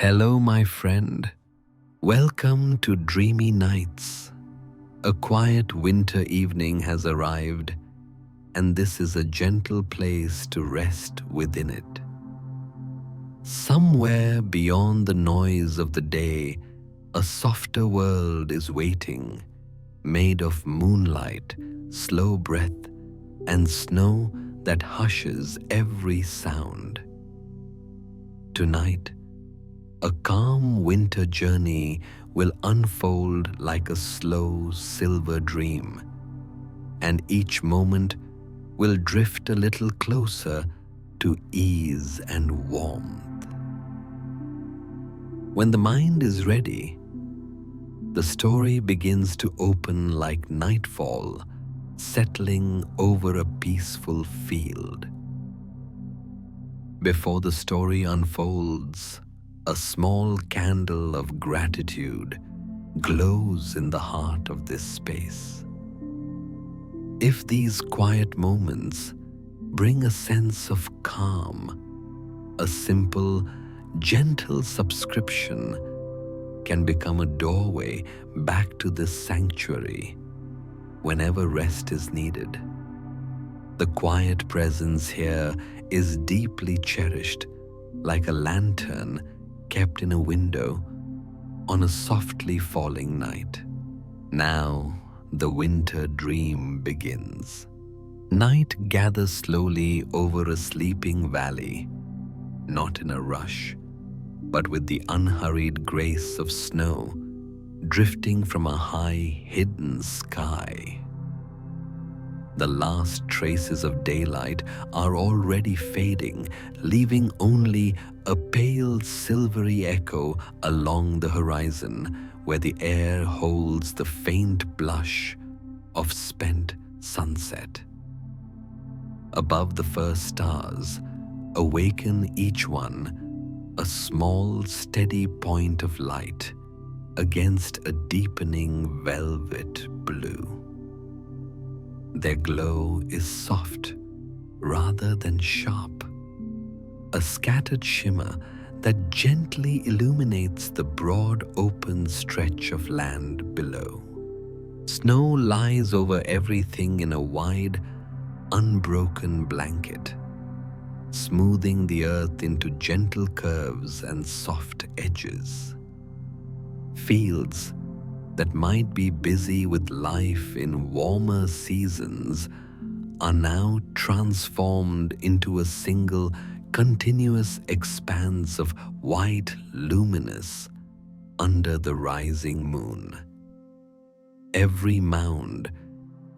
Hello, my friend. Welcome to Dreamy Nights. A quiet winter evening has arrived, and this is a gentle place to rest within it. Somewhere beyond the noise of the day, a softer world is waiting, made of moonlight, slow breath, and snow that hushes every sound. Tonight, a calm winter journey will unfold like a slow silver dream, and each moment will drift a little closer to ease and warmth. When the mind is ready, the story begins to open like nightfall, settling over a peaceful field. Before the story unfolds, a small candle of gratitude glows in the heart of this space. If these quiet moments bring a sense of calm, a simple, gentle subscription can become a doorway back to this sanctuary whenever rest is needed. The quiet presence here is deeply cherished, like a lantern kept in a window on a softly falling night. Now the winter dream begins. Night gathers slowly over a sleeping valley, not in a rush, but with the unhurried grace of snow drifting from a high, hidden sky. The last traces of daylight are already fading, leaving only a pale silvery echo along the horizon where the air holds the faint blush of spent sunset. Above the first stars, awaken each one a small, steady point of light against a deepening velvet blue. Their glow is soft rather than sharp, a scattered shimmer that gently illuminates the broad open stretch of land below. Snow lies over everything in a wide, unbroken blanket, smoothing the earth into gentle curves and soft edges. Fields that might be busy with life in warmer seasons are now transformed into a single continuous expanse of white luminous under the rising moon. Every mound,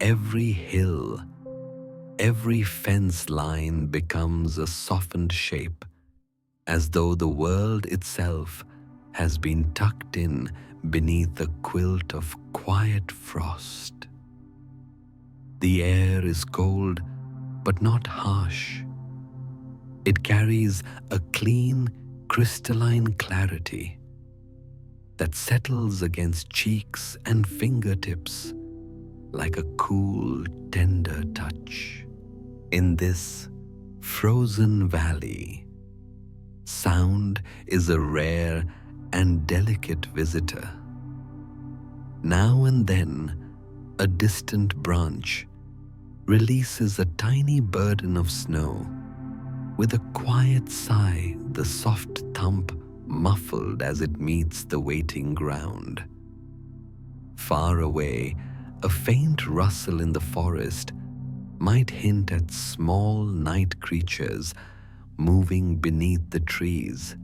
every hill, every fence line becomes a softened shape, as though the world itself has been tucked in beneath a quilt of quiet frost. The air is cold, but not harsh. It carries a clean, crystalline clarity that settles against cheeks and fingertips like a cool, tender touch. In this frozen valley, sound is a rare and delicate visitor. Now and then, a distant branch releases a tiny burden of snow. With a quiet sigh, the soft thump muffled as it meets the waiting ground. Far away, a faint rustle in the forest might hint at small night creatures moving beneath the trees,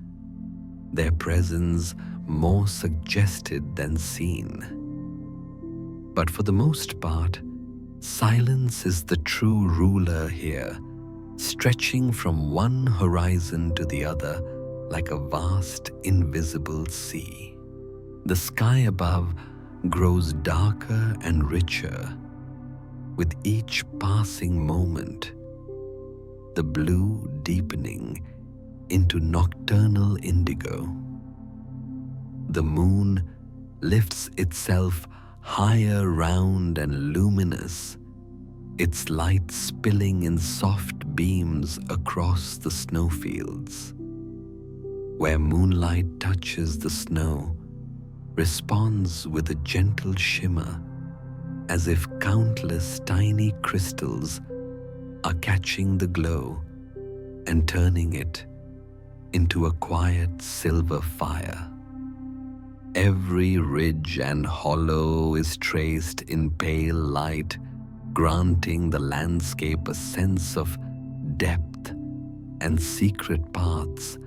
their presence more suggested than seen. But for the most part, silence is the true ruler here, stretching from one horizon to the other like a vast invisible sea. The sky above grows darker and richer with each passing moment, the blue deepening into nocturnal indigo. The moon lifts itself higher, round and luminous, its light spilling in soft beams across the snowfields. where moonlight touches the snow, responds with a gentle shimmer, as if countless tiny crystals are catching the glow and turning it into a quiet silver fire. Every ridge and hollow is traced in pale light, granting the landscape a sense of depth and secret paths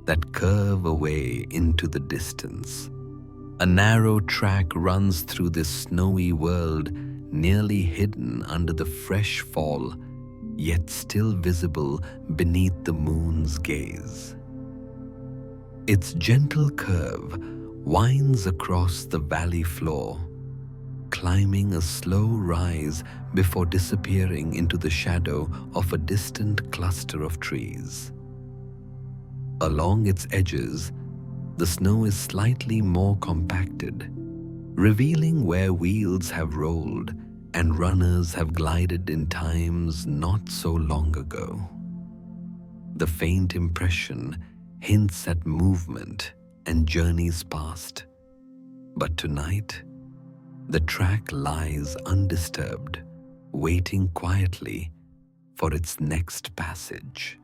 that curve away into the distance. A narrow track runs through this snowy world, nearly hidden under the fresh fall, yet still visible beneath the moon's gaze. Its gentle curve winds across the valley floor, climbing a slow rise before disappearing into the shadow of a distant cluster of trees. Along its edges, the snow is slightly more compacted, revealing where wheels have rolled and runners have glided in times not so long ago. The faint impression hints at movement and journeys past, but tonight, the track lies undisturbed, waiting quietly for its next passage.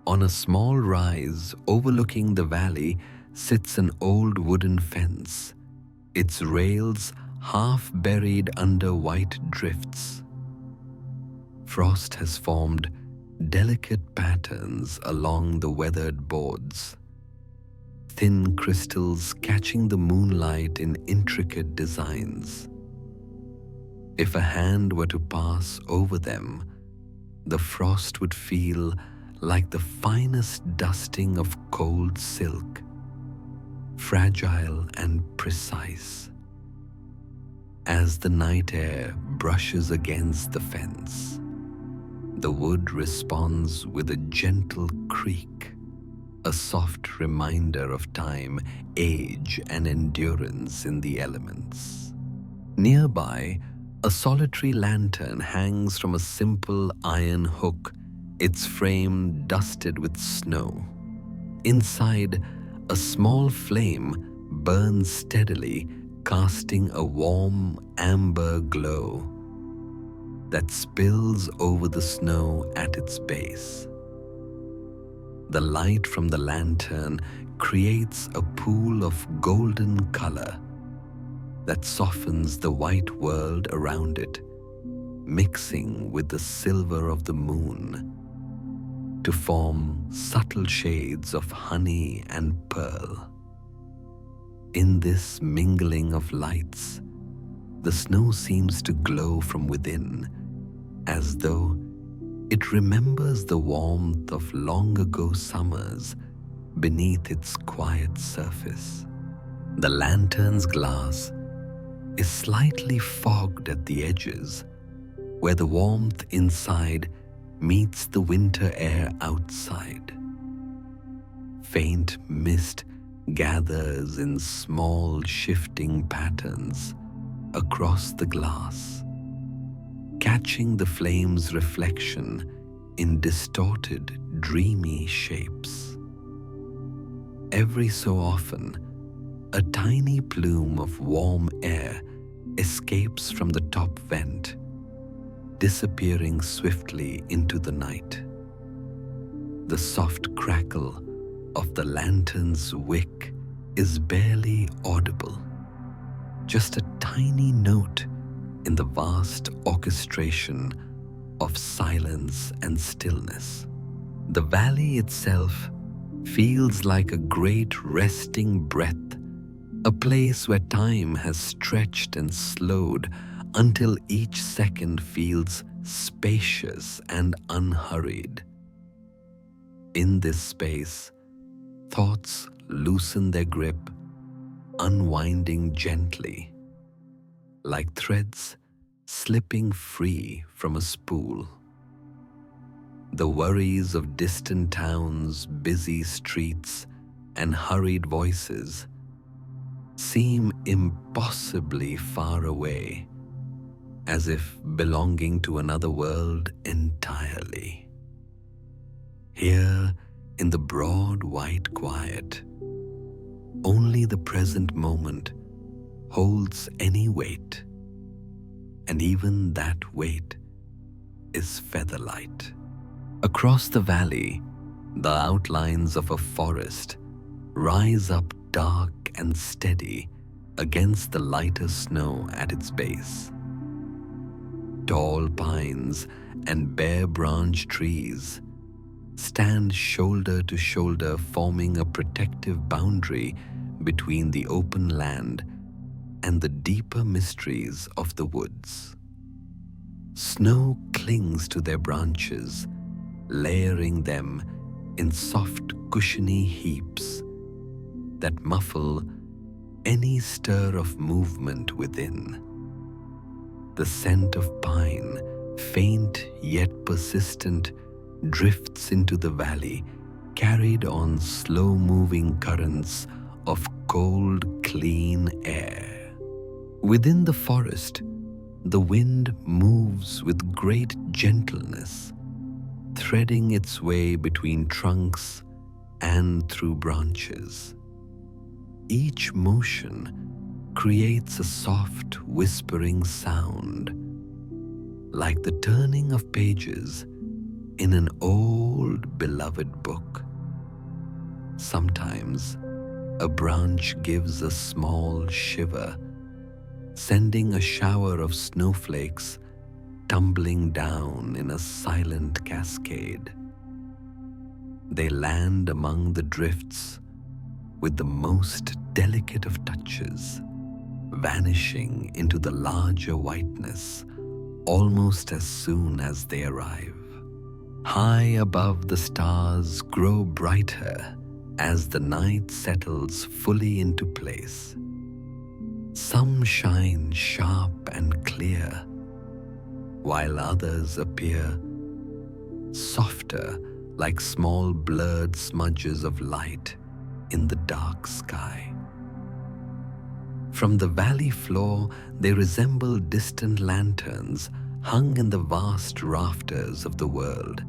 On a small rise overlooking the valley sits an old wooden fence, its rails half buried under white drifts. Frost has formed delicate patterns along the weathered boards, thin crystals catching the moonlight in intricate designs. If a hand were to pass over them, the frost would feel like the finest dusting of cold silk, fragile and precise. As the night air brushes against the fence, the wood responds with a gentle creak, a soft reminder of time, age, and endurance in the elements. Nearby, a solitary lantern hangs from a simple iron hook, its frame dusted with snow. Inside, a small flame burns steadily, casting a warm amber glow that spills over the snow at its base. The light from the lantern creates a pool of golden color that softens the white world around it, mixing with the silver of the moon to form subtle shades of honey and pearl. In this mingling of lights, the snow seems to glow from within, as though it remembers the warmth of long ago summers beneath its quiet surface. The lantern's glass is slightly fogged at the edges, where the warmth inside meets the winter air outside. Faint mist gathers in small shifting patterns across the glass, catching the flame's reflection in distorted, dreamy shapes. Every so often, a tiny plume of warm air escapes from the top vent, disappearing swiftly into the night. The soft crackle of the lantern's wick is barely audible, just a tiny note in the vast orchestration of silence and stillness. The valley itself feels like a great resting breath, a place where time has stretched and slowed until each second feels spacious and unhurried. In this space, thoughts loosen their grip, unwinding gently, like threads slipping free from a spool. The worries of distant towns, busy streets, and hurried voices seem impossibly far away, as if belonging to another world entirely. Here, In the broad white quiet, only the present moment holds any weight, and even that weight is featherlight. Across the valley, the outlines of a forest rise up dark and steady against the lighter snow at its base. Tall pines and bare-branched trees stand shoulder to shoulder, forming a protective boundary between the open land and the deeper mysteries of the woods. Snow clings to their branches, layering them in soft, cushiony heaps that muffle any stir of movement within. The scent of pine, faint yet persistent, drifts into the valley, carried on slow-moving currents of cold, clean air. Within the forest, the wind moves with great gentleness, threading its way between trunks and through branches. Each motion creates a soft, whispering sound, like the turning of pages in an old, beloved book. Sometimes, a branch gives a small shiver, sending a shower of snowflakes tumbling down in a silent cascade. They land among the drifts with the most delicate of touches, vanishing into the larger whiteness almost as soon as they arrive. High above, the stars grow brighter as the night settles fully into place. Some shine sharp and clear, while others appear softer, like small blurred smudges of light in the dark sky. From the valley floor, they resemble distant lanterns hung in the vast rafters of the world,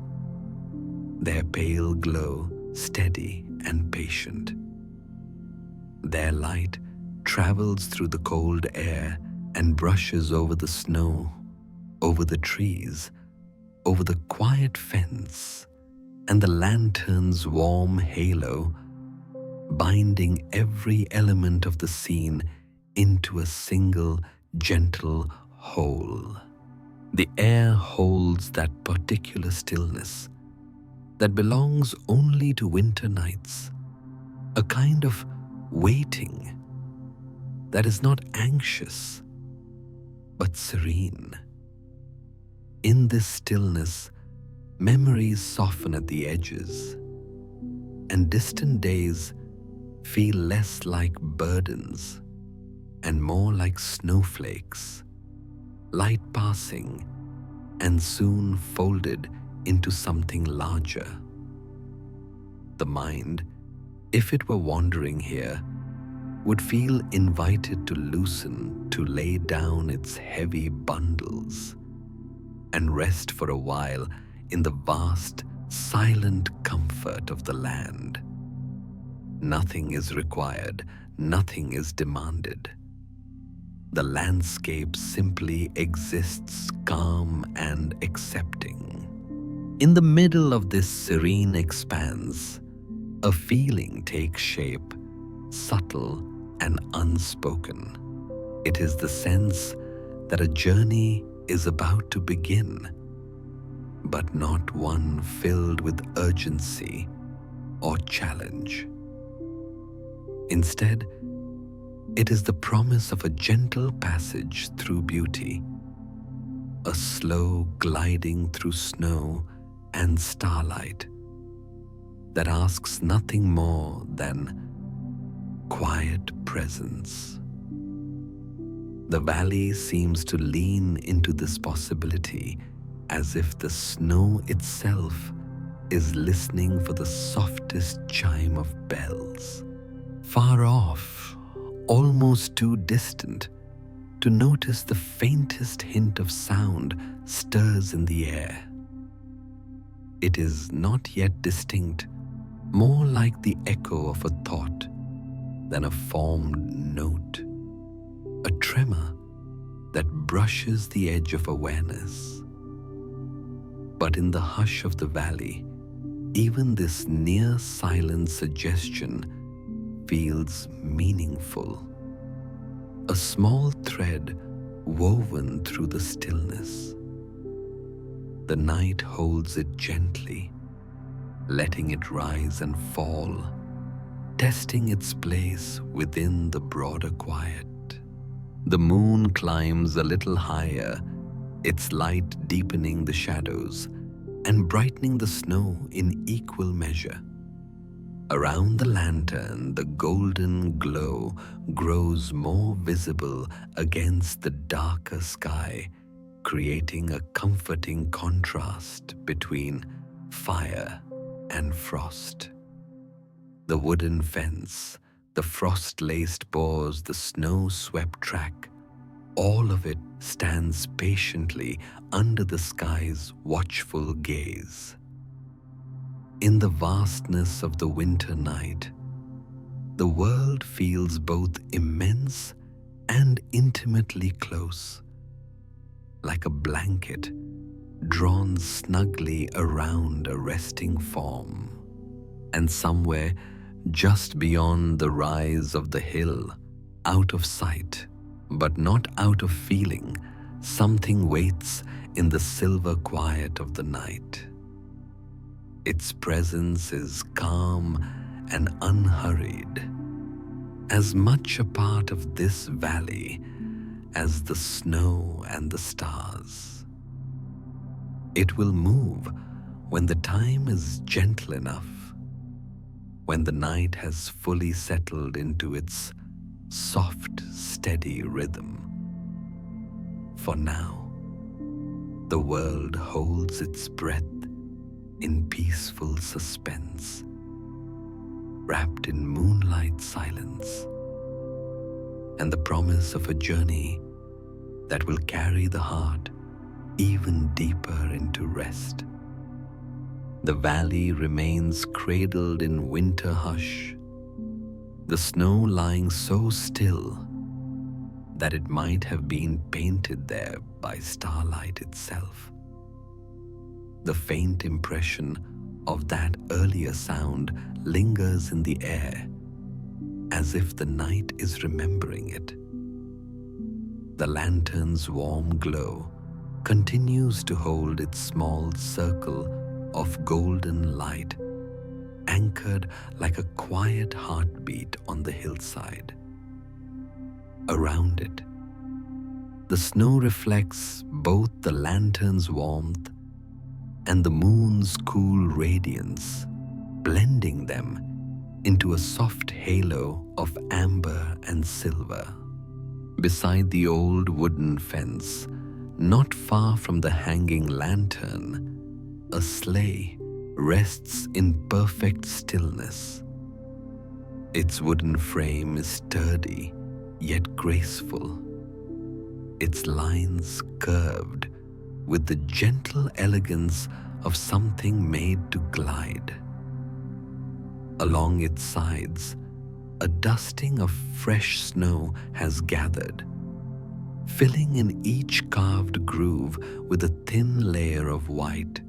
their pale glow steady and patient. Their light travels through the cold air and brushes over the snow, over the trees, over the quiet fence, and the lantern's warm halo, binding every element of the scene into a single, gentle whole. The air holds that particular stillness that belongs only to winter nights, a kind of waiting that is not anxious but serene. In this stillness, memories soften at the edges, and distant days feel less like burdens and more like snowflakes, light passing and soon folded into something larger. The mind, if it were wandering here, would feel invited to loosen, to lay down its heavy bundles and rest for a while in the vast, silent comfort of the land. Nothing is required, nothing is demanded. The landscape simply exists, calm and accepting. In the middle of this serene expanse, a feeling takes shape, subtle and unspoken. It is the sense that a journey is about to begin, but not one filled with urgency or challenge. Instead, it is the promise of a gentle passage through beauty, a slow gliding through snow and starlight that asks nothing more than quiet presence. The valley seems to lean into this possibility as if the snow itself is listening for the softest chime of bells. Far off, almost too distant, to notice the faintest hint of sound stirs in the air. It is not yet distinct, more like the echo of a thought than a formed note, a tremor that brushes the edge of awareness. But in the hush of the valley, even this near silent suggestion feels meaningful, a small thread woven through the stillness. The night holds it gently, letting it rise and fall, testing its place within the broader quiet. The moon climbs a little higher, its light deepening the shadows and brightening the snow in equal measure. Around the lantern, the golden glow grows more visible against the darker sky, creating a comforting contrast between fire and frost. The wooden fence, the frost-laced boards, the snow-swept track, all of it stands patiently under the sky's watchful gaze. In the vastness of the winter night, the world feels both immense and intimately close, like a blanket drawn snugly around a resting form. And somewhere just beyond the rise of the hill, out of sight, but not out of feeling, something waits in the silver quiet of the night. Its presence is calm and unhurried, as much a part of this valley as the snow and the stars. It will move when the time is gentle enough, when the night has fully settled into its soft, steady rhythm. For now, the world holds its breath in peaceful suspense, wrapped in moonlight silence, and the promise of a journey that will carry the heart even deeper into rest. The valley remains cradled in winter hush, the snow lying so still that it might have been painted there by starlight itself. The faint impression of that earlier sound lingers in the air, as if the night is remembering it. The lantern's warm glow continues to hold its small circle of golden light, anchored like a quiet heartbeat on the hillside. Around it, the snow reflects both the lantern's warmth and the moon's cool radiance, blending them into a soft halo of amber and silver. Beside the old wooden fence, not far from the hanging lantern, a sleigh rests in perfect stillness. Its wooden frame is sturdy yet graceful, its lines curved with the gentle elegance of something made to glide. Along its sides, a dusting of fresh snow has gathered, filling in each carved groove with a thin layer of white,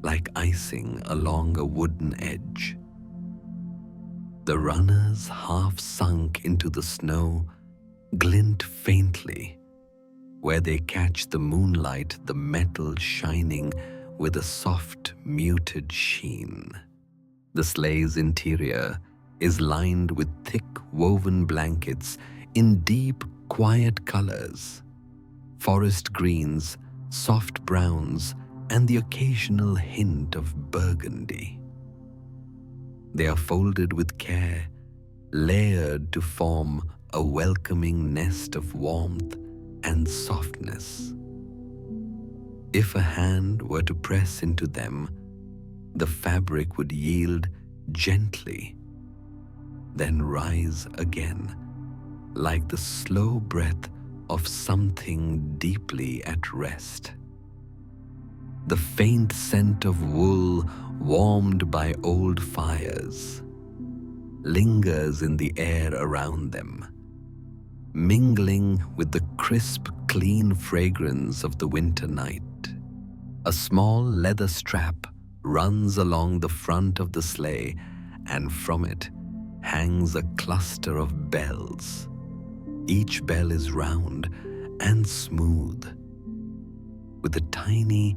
like icing along a wooden edge. The runners, half sunk into the snow, glint faintly, where they catch the moonlight, the metal shining with a soft, muted sheen. The sleigh's interior is lined with thick woven blankets in deep, quiet colors: forest greens, soft browns, and the occasional hint of burgundy. They are folded with care, layered to form a welcoming nest of warmth and softness. If a hand were to press into them, the fabric would yield gently, then rise again, like the slow breath of something deeply at rest. The faint scent of wool warmed by old fires lingers in the air around them, mingling with the crisp, clean fragrance of the winter night. A small leather strap runs along the front of the sleigh, and from it hangs a cluster of bells. Each bell is round and smooth, with a tiny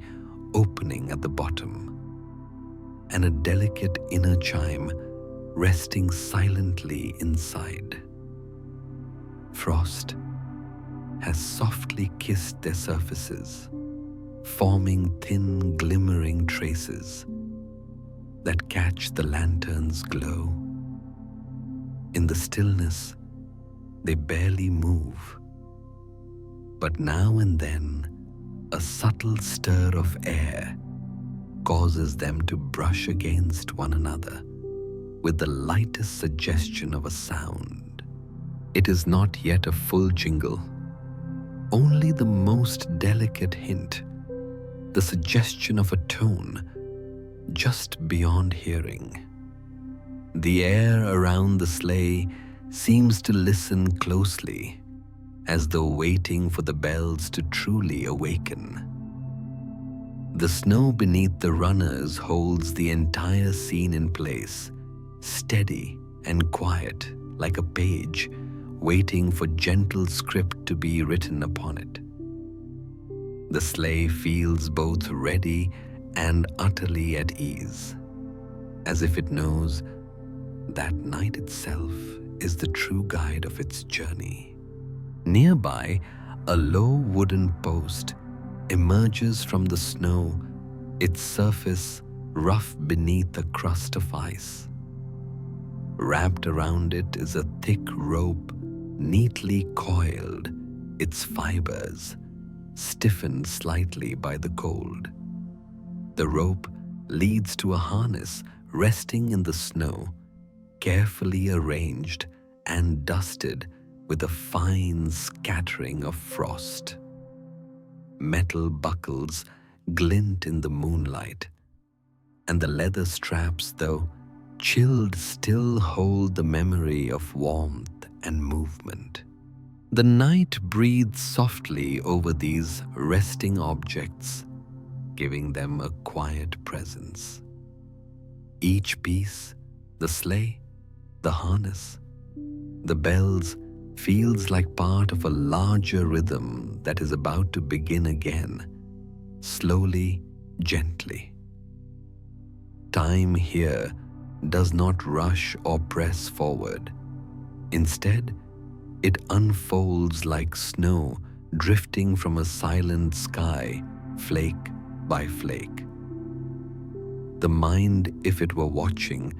opening at the bottom and a delicate inner chime resting silently inside. Frost has softly kissed their surfaces, forming thin glimmering traces that catch the lantern's glow. In the stillness, they barely move, but now and then a subtle stir of air causes them to brush against one another with the lightest suggestion of a sound. It is not yet a full jingle, only the most delicate hint, the suggestion of a tone just beyond hearing. The air around the sleigh seems to listen closely, as though waiting for the bells to truly awaken. The snow beneath the runners holds the entire scene in place, steady and quiet like a page waiting for gentle script to be written upon it. The sleigh feels both ready and utterly at ease, as if it knows that night itself is the true guide of its journey. Nearby, a low wooden post emerges from the snow, its surface rough beneath a crust of ice. Wrapped around it is a thick rope, neatly coiled, its fibers stiffened slightly by the cold. The rope leads to a harness resting in the snow, carefully arranged and dusted with a fine scattering of frost. Metal buckles glint in the moonlight, and the leather straps, though chilled, still hold the memory of warmth and movement. The night breathes softly over these resting objects, giving them a quiet presence. Each piece, the sleigh, the harness, the bells, feels like part of a larger rhythm that is about to begin again, slowly, gently. Time here does not rush or press forward. Instead, it unfolds like snow drifting from a silent sky, flake by flake. The mind, if it were watching,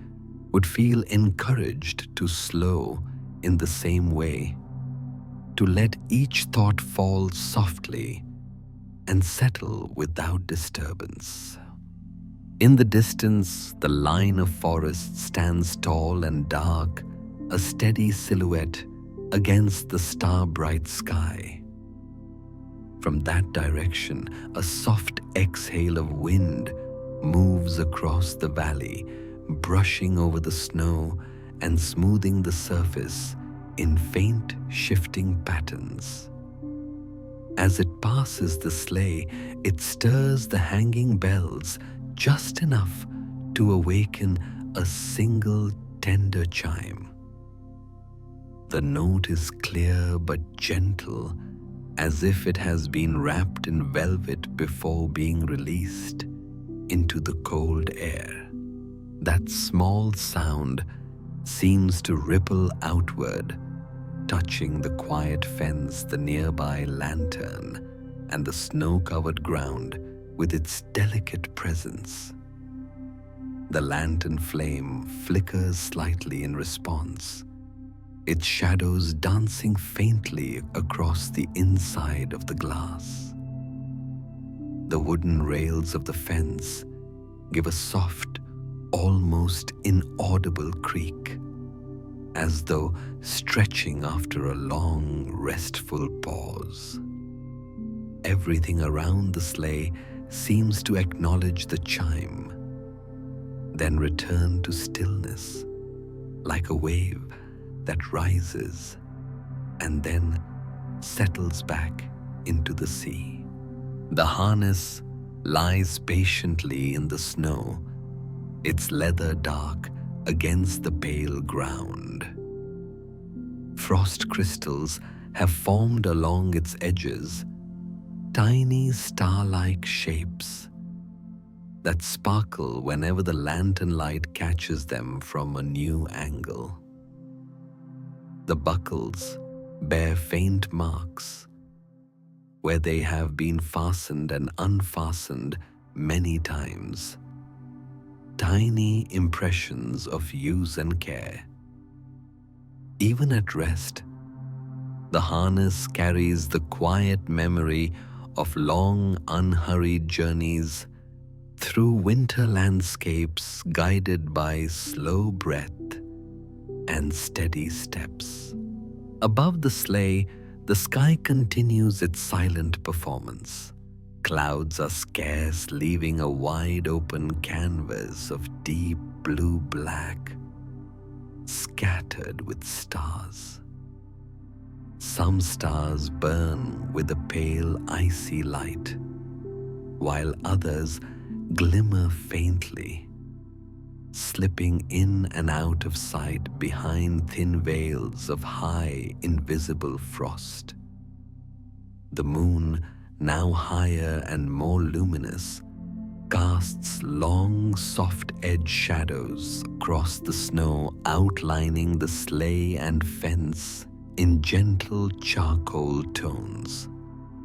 would feel encouraged to slow in the same way, to let each thought fall softly and settle without disturbance. In the distance, the line of forest stands tall and dark, a steady silhouette against the star-bright sky. From that direction, a soft exhale of wind moves across the valley, brushing over the snow and smoothing the surface in faint, shifting patterns. As it passes the sleigh, it stirs the hanging bells just enough to awaken a single tender chime. The note is clear but gentle, as if it has been wrapped in velvet before being released into the cold air. That small sound seems to ripple outward, touching the quiet fence, the nearby lantern, and the snow-covered ground with its delicate presence. The lantern flame flickers slightly in response, its shadows dancing faintly across the inside of the glass. The wooden rails of the fence give a soft, almost inaudible creak, as though stretching after a long, restful pause. Everything around the sleigh seems to acknowledge the chime, then return to stillness, like a wave that rises and then settles back into the sea. The harness lies patiently in the snow, its leather dark against the pale ground. Frost crystals have formed along its edges, tiny star-like shapes that sparkle whenever the lantern light catches them from a new angle. The buckles bear faint marks where they have been fastened and unfastened many times, tiny impressions of use and care. Even at rest, the harness carries the quiet memory of long, unhurried journeys through winter landscapes guided by slow breath and steady steps. Above the sleigh, the sky continues its silent performance. Clouds are scarce, leaving a wide-open canvas of deep blue-black, scattered with stars. Some stars burn with a pale, icy light, while others glimmer faintly, slipping in and out of sight behind thin veils of high, invisible frost. The moon, now higher and more luminous, casts long, soft-edged shadows across the snow, outlining the sleigh and fence in gentle charcoal tones.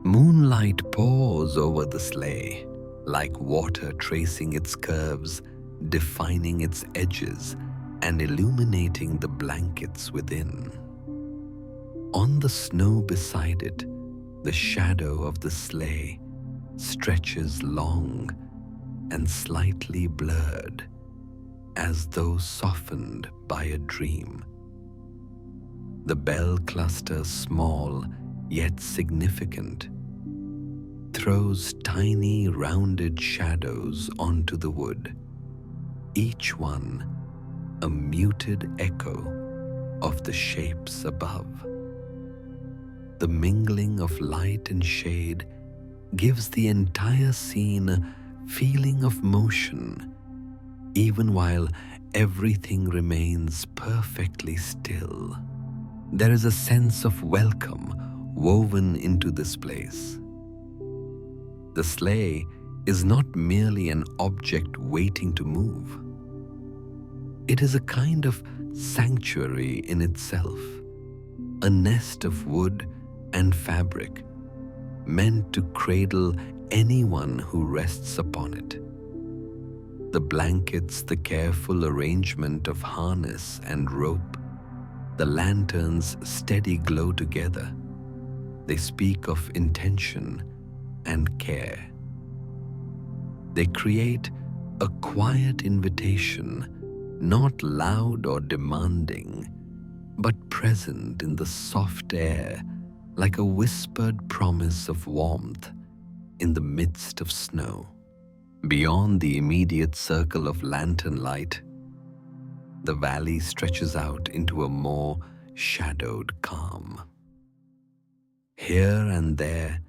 Moonlight pours over the sleigh, like water tracing its curves, defining its edges, and illuminating the blankets within. On the snow beside it, the shadow of the sleigh stretches long and slightly blurred, as though softened by a dream. The bell cluster, small yet significant, throws tiny rounded shadows onto the wood, each one a muted echo of the shapes above. The mingling of light and shade gives the entire scene a feeling of motion, even while everything remains perfectly still. There is a sense of welcome woven into this place. The sleigh is not merely an object waiting to move. It is a kind of sanctuary in itself, a nest of wood and fabric meant to cradle anyone who rests upon it. The blankets, the careful arrangement of harness and rope, the lantern's steady glow together, they speak of intention and care. They create a quiet invitation, not loud or demanding, but present in the soft air, like a whispered promise of warmth in the midst of snow. Beyond the immediate circle of lantern light, the valley stretches out into a more shadowed calm. Here and there,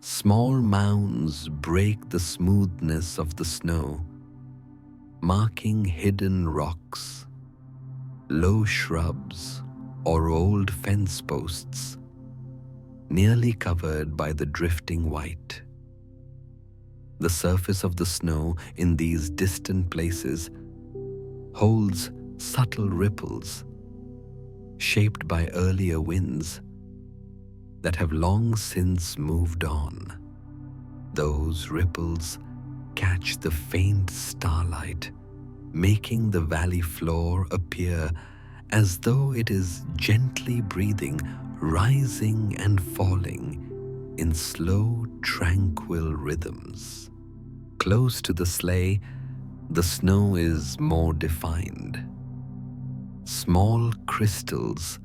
small mounds break the smoothness of the snow, marking hidden rocks, low shrubs, or old fence posts, nearly covered by the drifting white. The surface of the snow in these distant places holds subtle ripples, shaped by earlier winds that have long since moved on. Those ripples catch the faint starlight, making the valley floor appear as though it is gently breathing, rising and falling in slow, tranquil rhythms. Close to the sleigh, the snow is more defined. Small crystals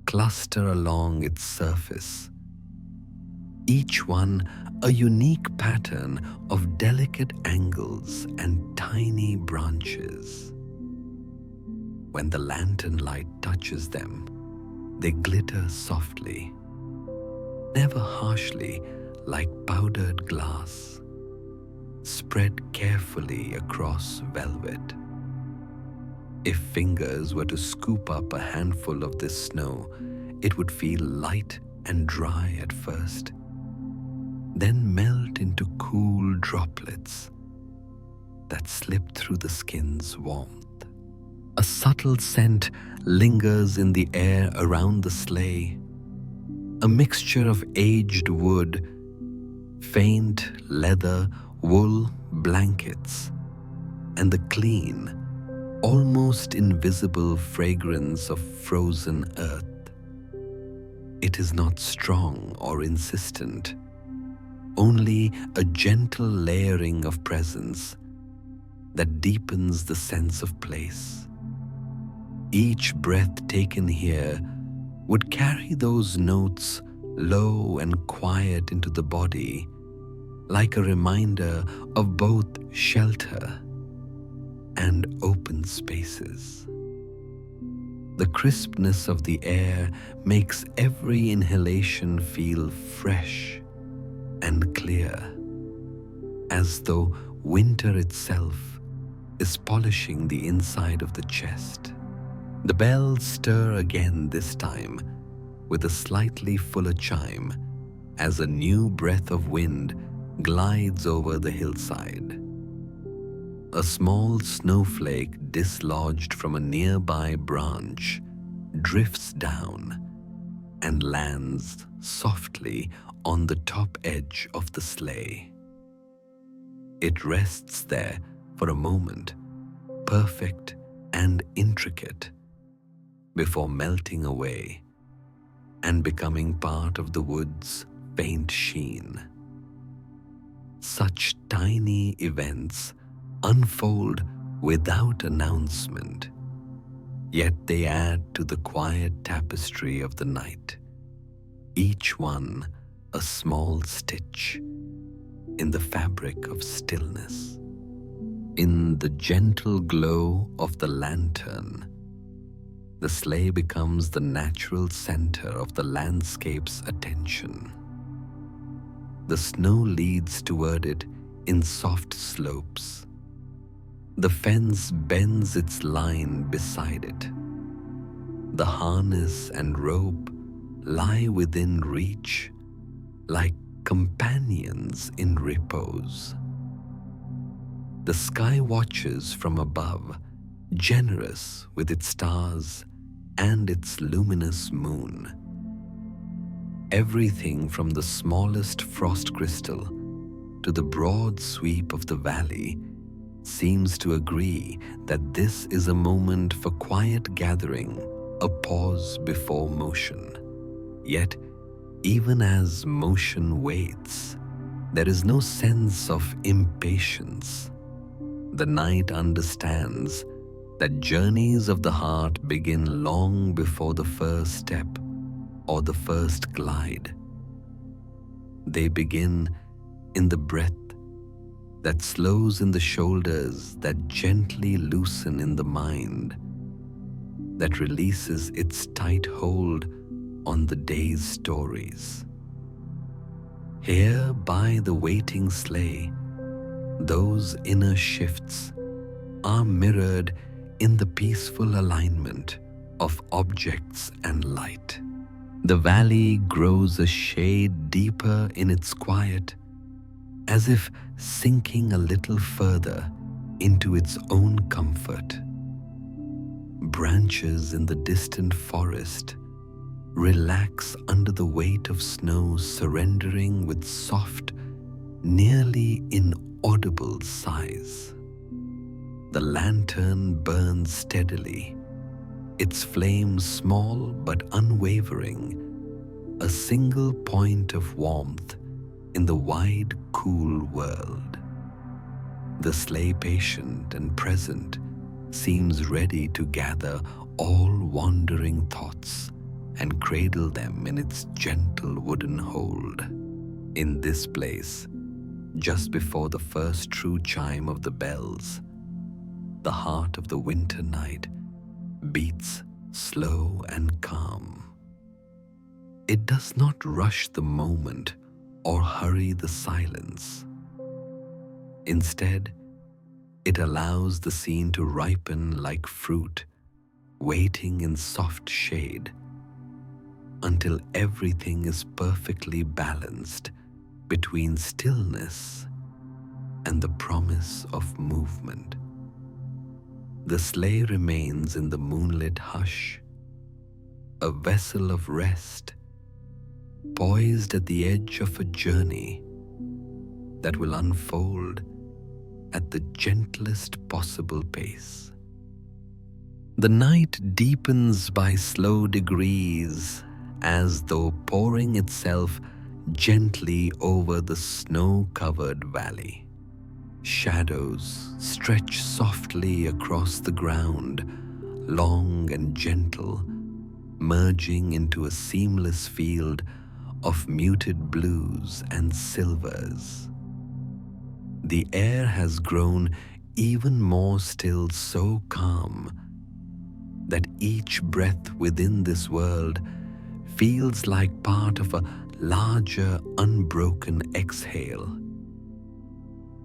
cluster along its surface, each one a unique pattern of delicate angles and tiny branches. When the lantern light touches them, they glitter softly, never harshly like powdered glass, spread carefully across velvet. If fingers were to scoop up a handful of this snow, it would feel light and dry at first, then melt into cool droplets that slip through the skin's warmth. A subtle scent lingers in the air around the sleigh, a mixture of aged wood, faint leather, wool, blankets, and the clean, almost invisible fragrance of frozen earth. It is not strong or insistent, only a gentle layering of presence that deepens the sense of place. Each breath taken here would carry those notes low and quiet into the body, like a reminder of both shelter and open spaces. The crispness of the air makes every inhalation feel fresh and clear, as though winter itself is polishing the inside of the chest. The bells stir again, this time with a slightly fuller chime, as a new breath of wind glides over the hillside. A small snowflake dislodged from a nearby branch drifts down and lands softly on the top edge of the sleigh. It rests there for a moment, perfect and intricate, before melting away and becoming part of the wood's faint sheen. Such tiny events unfold without announcement, yet they add to the quiet tapestry of the night, each one a small stitch in the fabric of stillness. In the gentle glow of the lantern, the sleigh becomes the natural center of the landscape's attention. The snow leads toward it in soft slopes. The fence bends its line beside it. The harness and rope lie within reach, like companions in repose. The sky watches from above, generous with its stars and its luminous moon. Everything from the smallest frost crystal to the broad sweep of the valley seems to agree that this is a moment for quiet gathering, a pause before motion. Yet, even as motion waits, there is no sense of impatience. The night understands that journeys of the heart begin long before the first step or the first glide. They begin in the breath that slows in the shoulders, that gently loosen in the mind, that releases its tight hold on the day's stories. Here by the waiting sleigh, those inner shifts are mirrored in the peaceful alignment of objects and light. The valley grows a shade deeper in its quiet, as if sinking a little further into its own comfort. Branches in the distant forest relax under the weight of snow, surrendering with soft, nearly inaudible sighs. The lantern burns steadily, its flame small but unwavering, a single point of warmth in the wide, cool world. The sleigh, patient and present, seems ready to gather all wandering thoughts and cradle them in its gentle wooden hold. In this place, just before the first true chime of the bells, the heart of the winter night beats slow and calm. It does not rush the moment or hurry the silence. Instead, it allows the scene to ripen like fruit, waiting in soft shade until everything is perfectly balanced between stillness and the promise of movement. The sleigh remains in the moonlit hush, a vessel of rest, poised at the edge of a journey that will unfold at the gentlest possible pace. The night deepens by slow degrees, as though pouring itself gently over the snow-covered valley. Shadows stretch softly across the ground, long and gentle, merging into a seamless field of muted blues and silvers. The air has grown even more still, so calm that each breath within this world feels like part of a larger, unbroken exhale.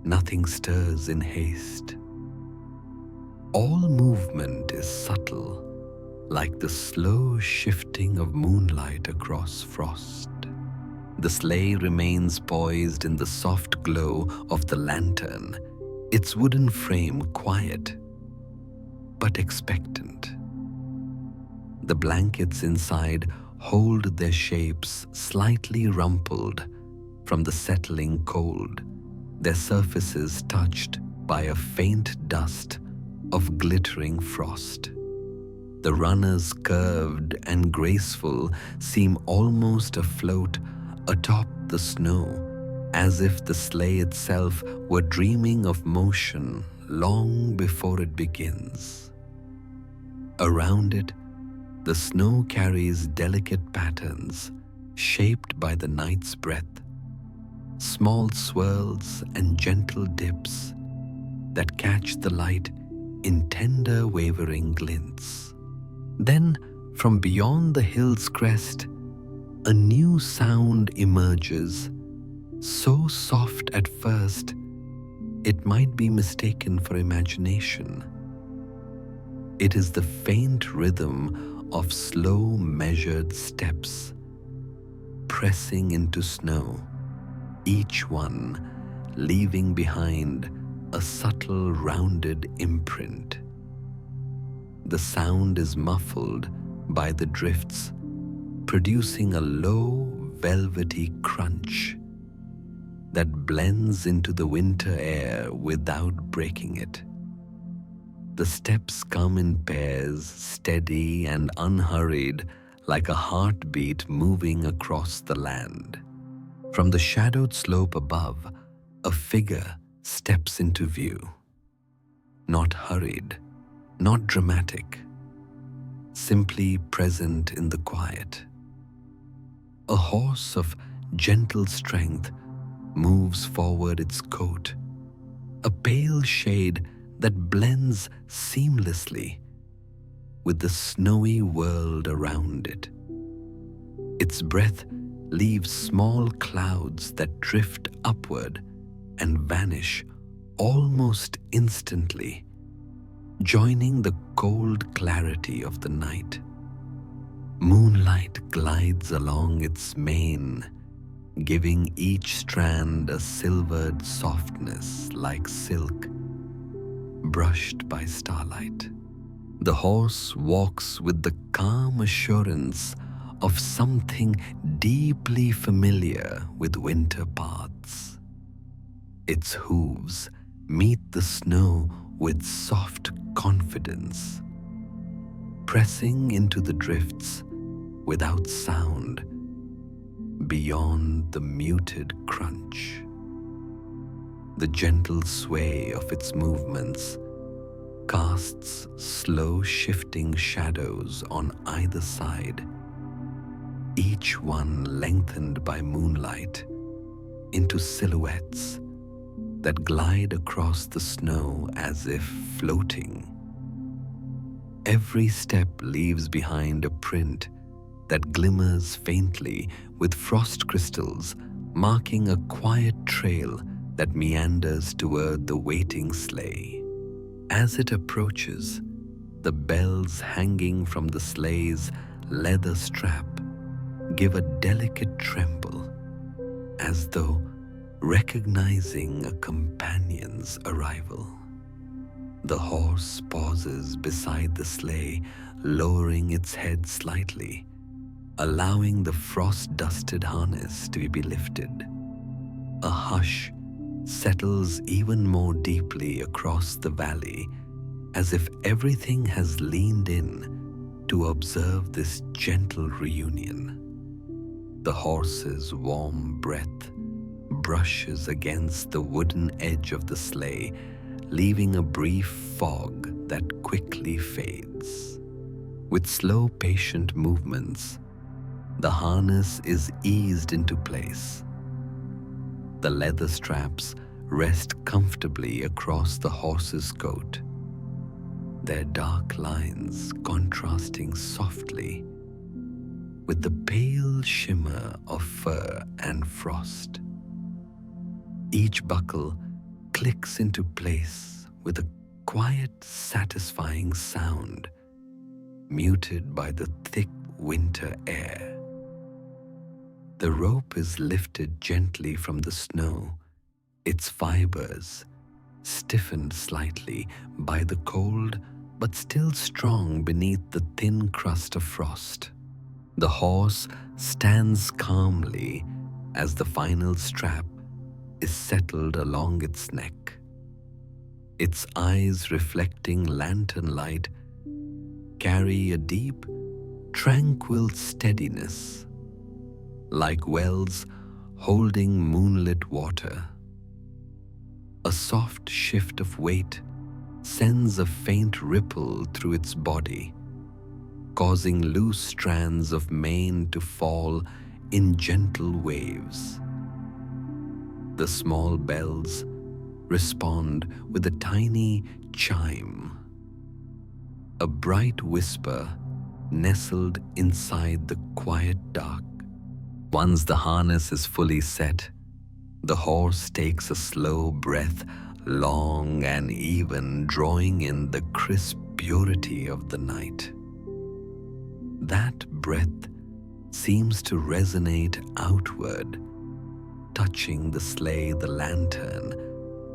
Nothing stirs in haste. All movement is subtle, like the slow shifting of moonlight across frost. The sleigh remains poised in the soft glow of the lantern, its wooden frame quiet but expectant. The blankets inside hold their shapes slightly rumpled from the settling cold, their surfaces touched by a faint dust of glittering frost. The runners, curved and graceful, seem almost afloat atop the snow, as if the sleigh itself were dreaming of motion long before it begins. Around it, the snow carries delicate patterns shaped by the night's breath, small swirls and gentle dips that catch the light in tender wavering glints. Then, from beyond the hill's crest, a new sound emerges, so soft at first it might be mistaken for imagination. It is the faint rhythm of slow, measured steps pressing into snow, each one leaving behind a subtle, rounded imprint. The sound is muffled by the drifts, producing a low, velvety crunch that blends into the winter air without breaking it. The steps come in pairs, steady and unhurried, like a heartbeat moving across the land. From the shadowed slope above, a figure steps into view. Not hurried, not dramatic, simply present in the quiet. A horse of gentle strength moves forward its coat, a pale shade that blends seamlessly with the snowy world around it. Its breath leaves small clouds that drift upward and vanish almost instantly, joining the cold clarity of the night. Moonlight glides along its mane, giving each strand a silvered softness like silk, brushed by starlight. The horse walks with the calm assurance of something deeply familiar with winter paths. Its hooves meet the snow with soft confidence, pressing into the drifts without sound beyond the muted crunch. The gentle sway of its movements casts slow shifting shadows on either side, each one lengthened by moonlight into silhouettes that glide across the snow as if floating. Every step leaves behind a print that glimmers faintly with frost crystals, marking a quiet trail that meanders toward the waiting sleigh. As it approaches, the bells hanging from the sleigh's leather strap give a delicate tremble, as though recognizing a companion's arrival. The horse pauses beside the sleigh, lowering its head slightly, allowing the frost-dusted harness to be lifted. A hush settles even more deeply across the valley, as if everything has leaned in to observe this gentle reunion. The horse's warm breath brushes against the wooden edge of the sleigh, leaving a brief fog that quickly fades. With slow, patient movements, the harness is eased into place. The leather straps rest comfortably across the horse's coat, their dark lines contrasting softly with the pale shimmer of fur and frost. Each buckle clicks into place with a quiet, satisfying sound, muted by the thick winter air. The rope is lifted gently from the snow, its fibers stiffened slightly by the cold but still strong beneath the thin crust of frost. The horse stands calmly as the final strap is settled along its neck. Its eyes, reflecting lantern light, carry a deep, tranquil steadiness, like wells holding moonlit water. A soft shift of weight sends a faint ripple through its body, causing loose strands of mane to fall in gentle waves. The small bells respond with a tiny chime, a bright whisper nestled inside the quiet dark. Once the harness is fully set, the horse takes a slow breath, long and even, drawing in the crisp purity of the night. That breath seems to resonate outward, touching the sleigh, the lantern,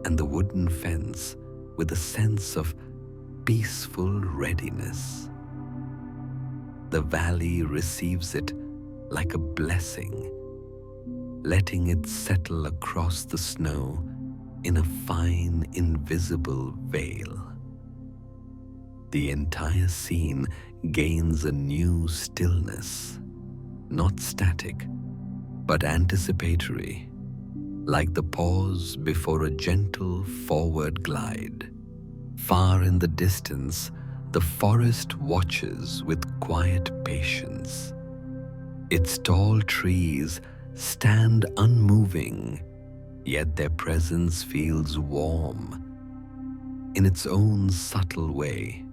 and the wooden fence with a sense of peaceful readiness. The valley receives it like a blessing, letting it settle across the snow in a fine, invisible veil. The entire scene gains a new stillness, not static, but anticipatory, like the pause before a gentle forward glide. Far in the distance, the forest watches with quiet patience. Its tall trees stand unmoving, yet their presence feels warm in its own subtle way,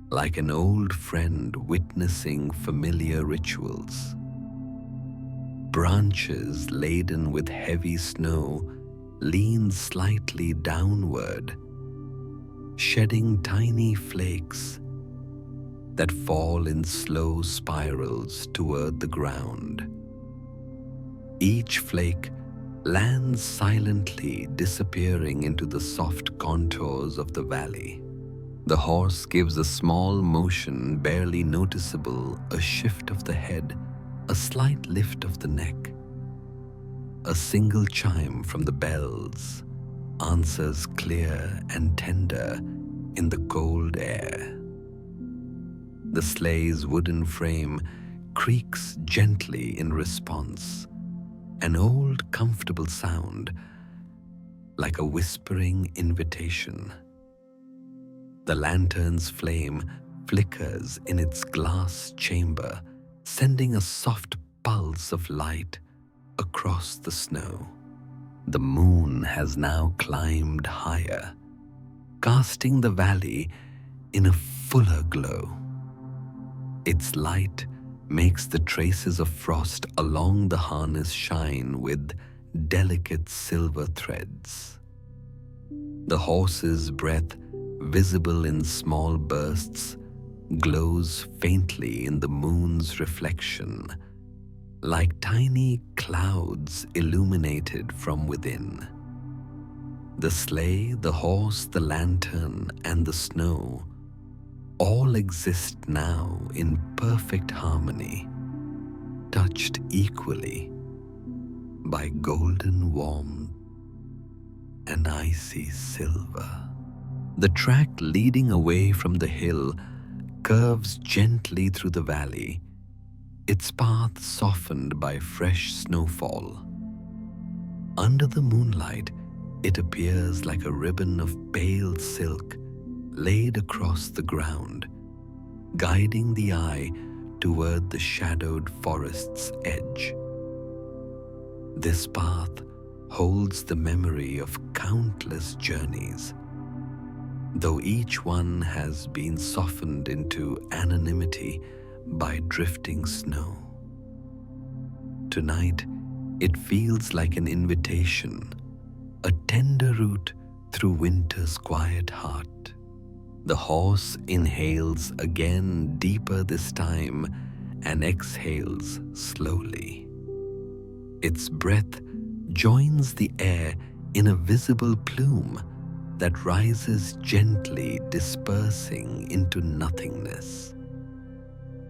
like an old friend witnessing familiar rituals. Branches laden with heavy snow lean slightly downward, shedding tiny flakes that fall in slow spirals toward the ground. Each flake lands silently, disappearing into the soft contours of the valley. The horse gives a small motion, barely noticeable, a shift of the head, a slight lift of the neck. A single chime from the bells answers clear and tender in the cold air. The sleigh's wooden frame creaks gently in response, an old, comfortable sound, like a whispering invitation. The lantern's flame flickers in its glass chamber, sending a soft pulse of light across the snow. The moon has now climbed higher, casting the valley in a fuller glow. Its light makes the traces of frost along the harness shine with delicate silver threads. The horse's breath, visible in small bursts, glows faintly in the moon's reflection, like tiny clouds illuminated from within. The sleigh, the horse, the lantern, and the snow all exist now in perfect harmony, touched equally by golden warmth and icy silver. The track leading away from the hill curves gently through the valley, its path softened by fresh snowfall. Under the moonlight, it appears like a ribbon of pale silk laid across the ground, guiding the eye toward the shadowed forest's edge. This path holds the memory of countless journeys, though each one has been softened into anonymity by drifting snow. Tonight, it feels like an invitation, a tender route through winter's quiet heart. The horse inhales again, deeper this time, and exhales slowly. Its breath joins the air in a visible plume that rises gently, dispersing into nothingness.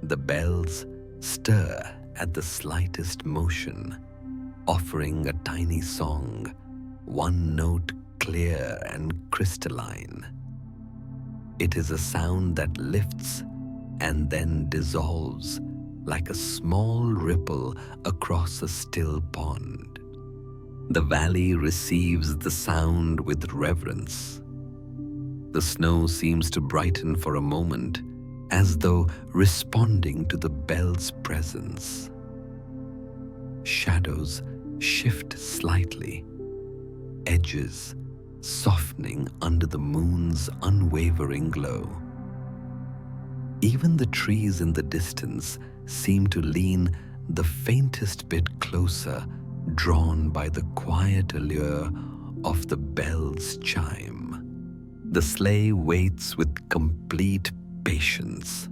The bells stir at the slightest motion, offering a tiny song, one note clear and crystalline. It is a sound that lifts and then dissolves like a small ripple across a still pond. The valley receives the sound with reverence. The snow seems to brighten for a moment, as though responding to the bell's presence. Shadows shift slightly, edges softening under the moon's unwavering glow. Even the trees in the distance seem to lean the faintest bit closer, drawn by the quiet allure of the bell's chime. The sleigh waits with complete patience.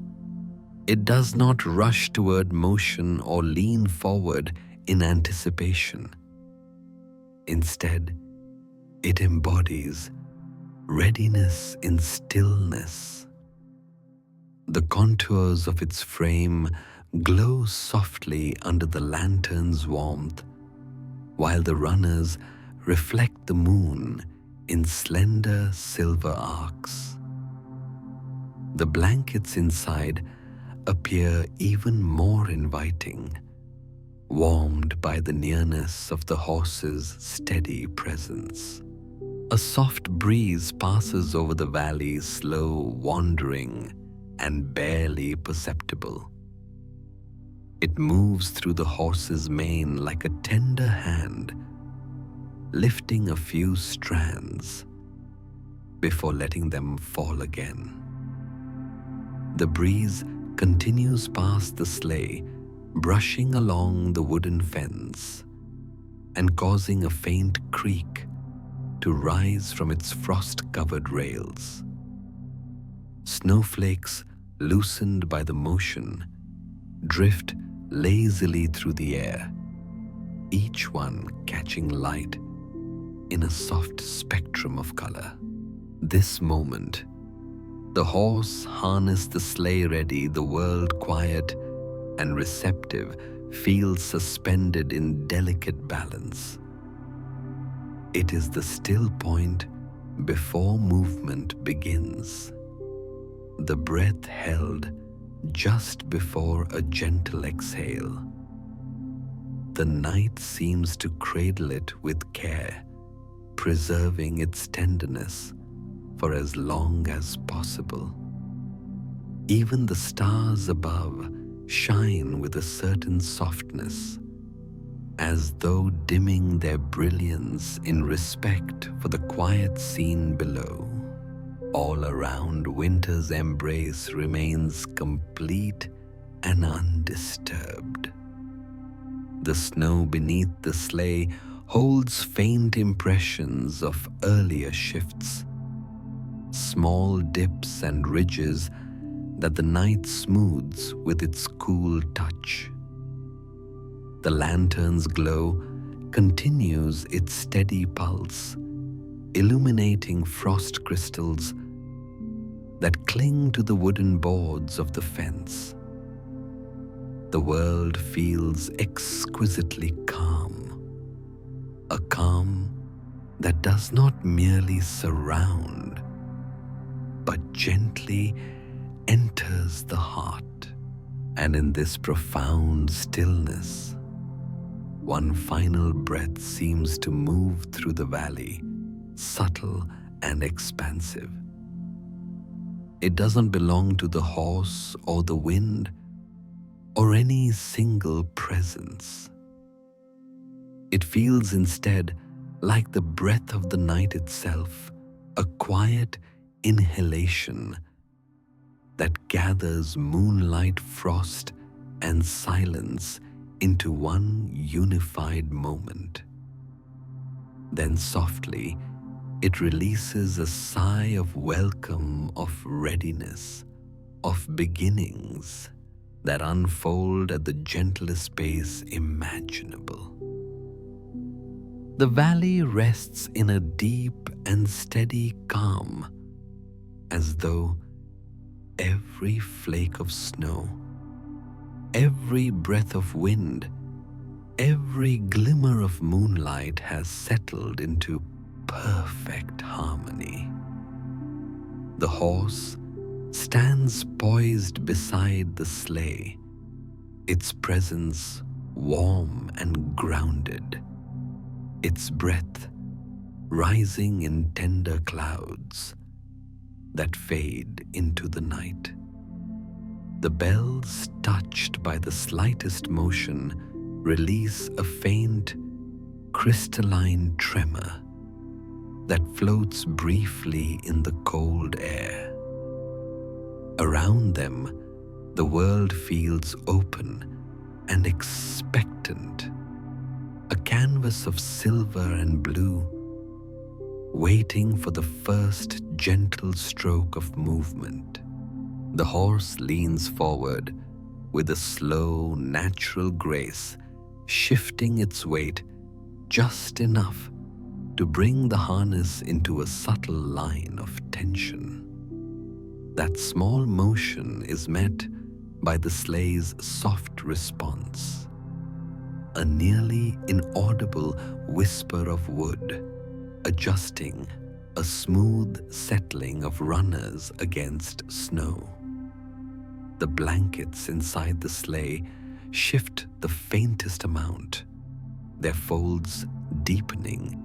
It does not rush toward motion or lean forward in anticipation. Instead, it embodies readiness in stillness. The contours of its frame glow softly under the lantern's warmth, while the runners reflect the moon in slender silver arcs. The blankets inside appear even more inviting, warmed by the nearness of the horse's steady presence. A soft breeze passes over the valley, slow, wandering, and barely perceptible. It moves through the horse's mane like a tender hand, lifting a few strands before letting them fall again. The breeze continues past the sleigh, brushing along the wooden fence and causing a faint creak to rise from its frost-covered rails. Snowflakes, loosened by the motion, drift lazily through the air, each one catching light in a soft spectrum of color. This moment, the horse harnessed the sleigh ready, the world quiet and receptive, feels suspended in delicate balance. It is the still point before movement begins, the breath held just before a gentle exhale. The night seems to cradle it with care, preserving its tenderness for as long as possible. Even the stars above shine with a certain softness, as though dimming their brilliance in respect for the quiet scene below. All around, winter's embrace remains complete and undisturbed. The snow beneath the sleigh holds faint impressions of earlier shifts, small dips and ridges that the night smooths with its cool touch. The lantern's glow continues its steady pulse, illuminating frost crystals that cling to the wooden boards of the fence. The world feels exquisitely calm, a calm that does not merely surround, but gently enters the heart. And in this profound stillness, one final breath seems to move through the valley, subtle and expansive. It doesn't belong to the horse or the wind or any single presence. It feels instead like the breath of the night itself, a quiet inhalation that gathers moonlight, frost, and silence into one unified moment. Then softly, it releases a sigh of welcome, of readiness, of beginnings that unfold at the gentlest pace imaginable. The valley rests in a deep and steady calm, as though every flake of snow, every breath of wind, every glimmer of moonlight has settled into perfect harmony. The horse stands poised beside the sleigh, its presence warm and grounded, its breath rising in tender clouds that fade into the night. The bells, touched by the slightest motion, release a faint, crystalline tremor that floats briefly in the cold air. Around them, the world feels open and expectant, a canvas of silver and blue, waiting for the first gentle stroke of movement. The horse leans forward with a slow, natural grace, shifting its weight just enough to bring the harness into a subtle line of tension. That small motion is met by the sleigh's soft response, a nearly inaudible whisper of wood, adjusting a smooth settling of runners against snow. The blankets inside the sleigh shift the faintest amount, their folds deepening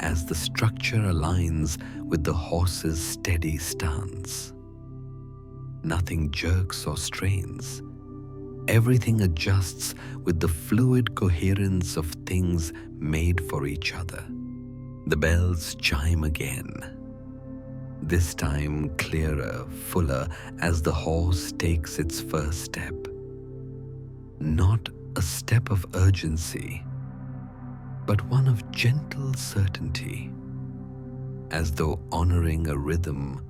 as the structure aligns with the horse's steady stance. Nothing jerks or strains. Everything adjusts with the fluid coherence of things made for each other. The bells chime again, this time clearer, fuller, as the horse takes its first step. Not a step of urgency, but one of gentle certainty, as though honoring a rhythm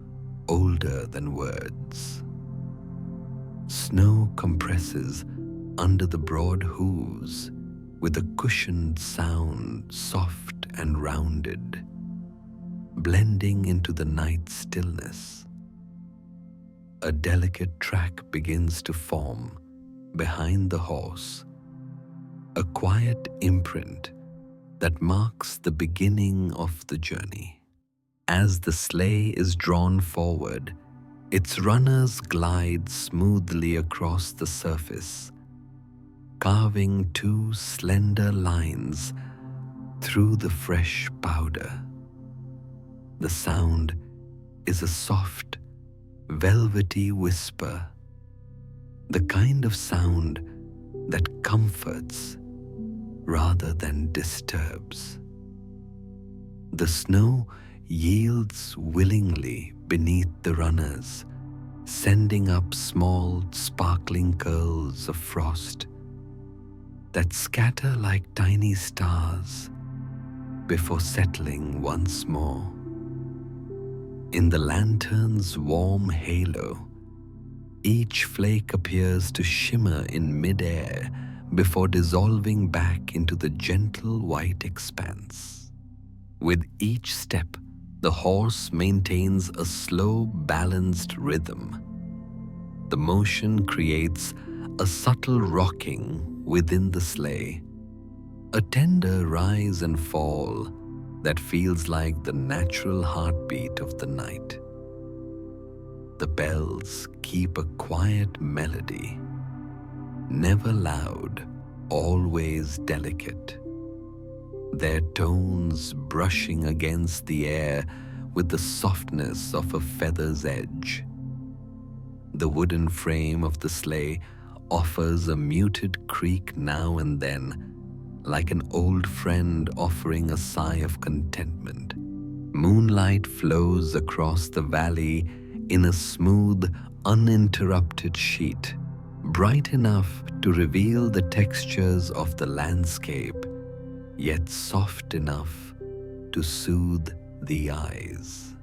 older than words. Snow compresses under the broad hooves with a cushioned sound, soft and rounded, blending into the night stillness. A delicate track begins to form behind the horse, a quiet imprint that marks the beginning of the journey. As the sleigh is drawn forward, its runners glide smoothly across the surface, carving two slender lines through the fresh powder. The sound is a soft, velvety whisper, the kind of sound that comforts rather than disturbs. The snow yields willingly beneath the runners, sending up small, sparkling curls of frost that scatter like tiny stars before settling once more. In the lantern's warm halo, each flake appears to shimmer in midair before dissolving back into the gentle white expanse. With each step, the horse maintains a slow, balanced rhythm. The motion creates a subtle rocking within the sleigh, a tender rise and fall that feels like the natural heartbeat of the night. The bells keep a quiet melody, never loud, always delicate, their tones brushing against the air with the softness of a feather's edge. The wooden frame of the sleigh offers a muted creak now and then, like an old friend offering a sigh of contentment. Moonlight flows across the valley in a smooth, uninterrupted sheet, bright enough to reveal the textures of the landscape, yet soft enough to soothe the eyes.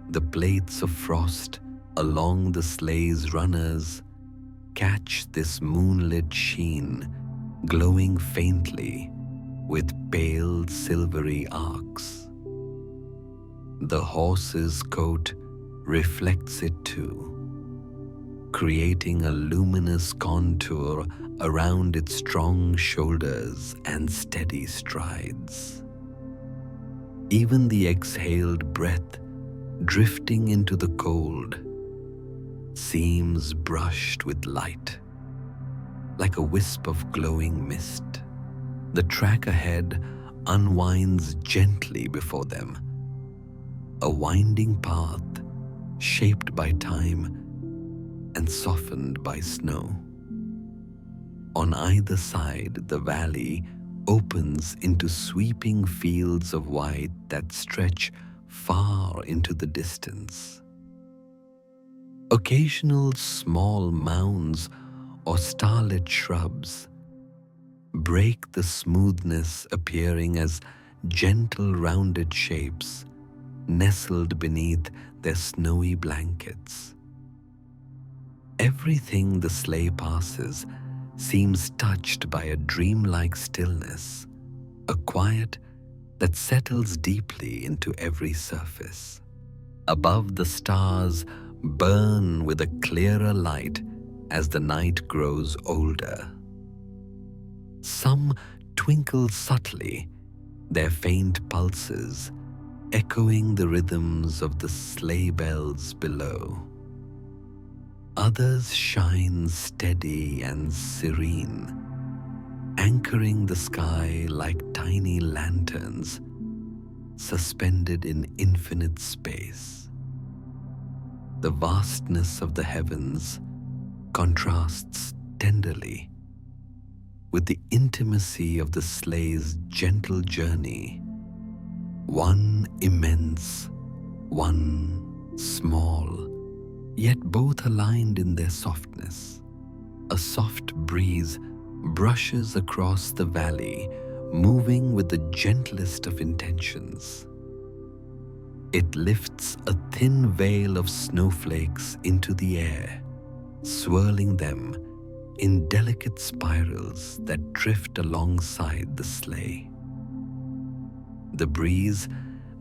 The plates of frost along the sleigh's runners catch this moonlit sheen, glowing faintly with pale silvery arcs. The horse's coat reflects it too, creating a luminous contour around its strong shoulders and steady strides. Even the exhaled breath drifting into the cold seems brushed with light, like a wisp of glowing mist. The track ahead unwinds gently before them, a winding path shaped by time and softened by snow. On either side, the valley opens into sweeping fields of white that stretch far into the distance. Occasional small mounds or starlit shrubs break the smoothness, appearing as gentle rounded shapes nestled beneath their snowy blankets. Everything the sleigh passes seems touched by a dreamlike stillness, a quiet that settles deeply into every surface. Above, the stars burn with a clearer light as the night grows older. Some twinkle subtly, their faint pulses echoing the rhythms of the sleigh bells below. Others shine steady and serene, anchoring the sky like tiny lanterns suspended in infinite space. The vastness of the heavens contrasts tenderly with the intimacy of the sleigh's gentle journey, one immense, one small, yet both aligned in their softness. A soft breeze brushes across the valley, moving with the gentlest of intentions. It lifts a thin veil of snowflakes into the air, swirling them in delicate spirals that drift alongside the sleigh. The breeze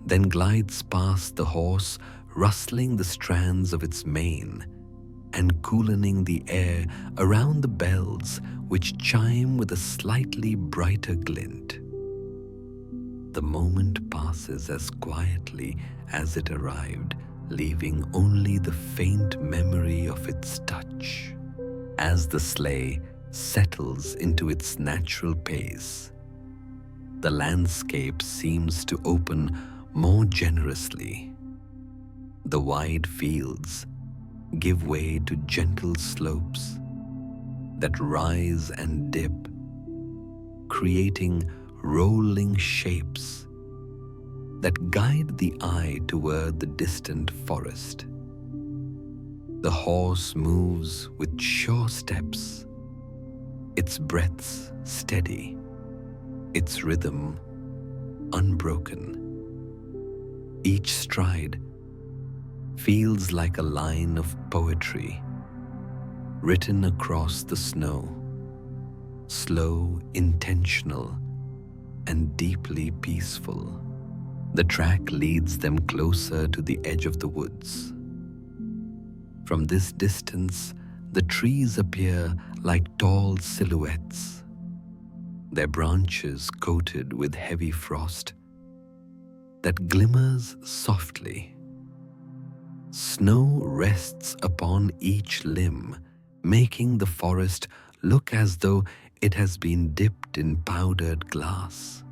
then glides past the horse, rustling the strands of its mane and cooling the air around the bells, which chime with a slightly brighter glint. The moment passes as quietly as it arrived, leaving only the faint memory of its touch. As the sleigh settles into its natural pace, the landscape seems to open more generously. The wide fields give way to gentle slopes that rise and dip, creating rolling shapes that guide the eye toward the distant forest. The horse moves with sure steps, its breaths steady, its rhythm unbroken. Each stride feels like a line of poetry written across the snow, slow, intentional, and deeply peaceful. The track leads them closer to the edge of the woods. From this distance, the trees appear like tall silhouettes, their branches coated with heavy frost that glimmers softly. Snow rests upon each limb, making the forest look as though it has been dipped in powdered glass.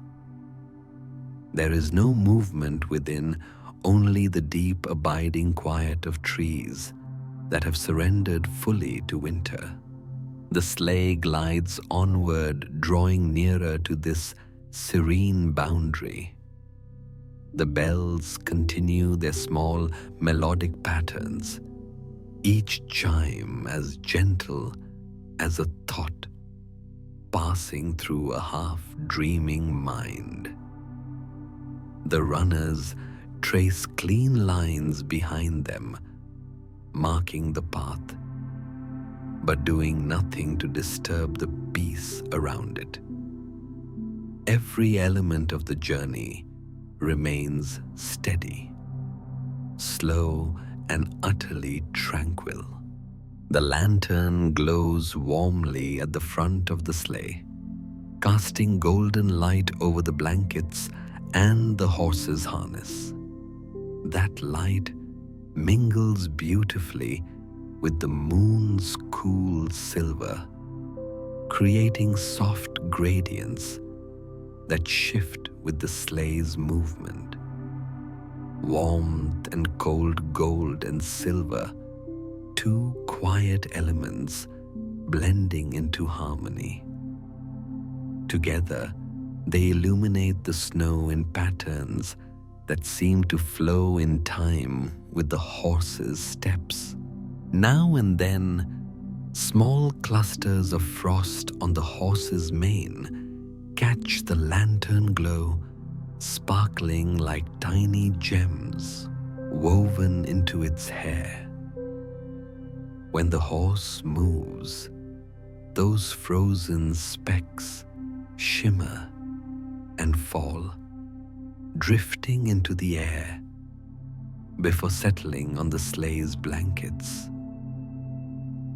There is no movement within, only the deep abiding quiet of trees that have surrendered fully to winter. The sleigh glides onward, drawing nearer to this serene boundary. The bells continue their small melodic patterns, each chime as gentle as a thought passing through a half-dreaming mind. The runners trace clean lines behind them, marking the path, but doing nothing to disturb the peace around it. Every element of the journey remains steady, slow, and utterly tranquil. The lantern glows warmly at the front of the sleigh, casting golden light over the blankets and the horse's harness. That light mingles beautifully with the moon's cool silver, creating soft gradients that shift with the sleigh's movement. Warmth and cold gold and silver, two quiet elements blending into harmony. Together, they illuminate the snow in patterns that seem to flow in time with the horse's steps. Now and then, small clusters of frost on the horse's mane catch the lantern glow, sparkling like tiny gems woven into its hair. When the horse moves, those frozen specks shimmer and fall, drifting into the air before settling on the sleigh's blankets.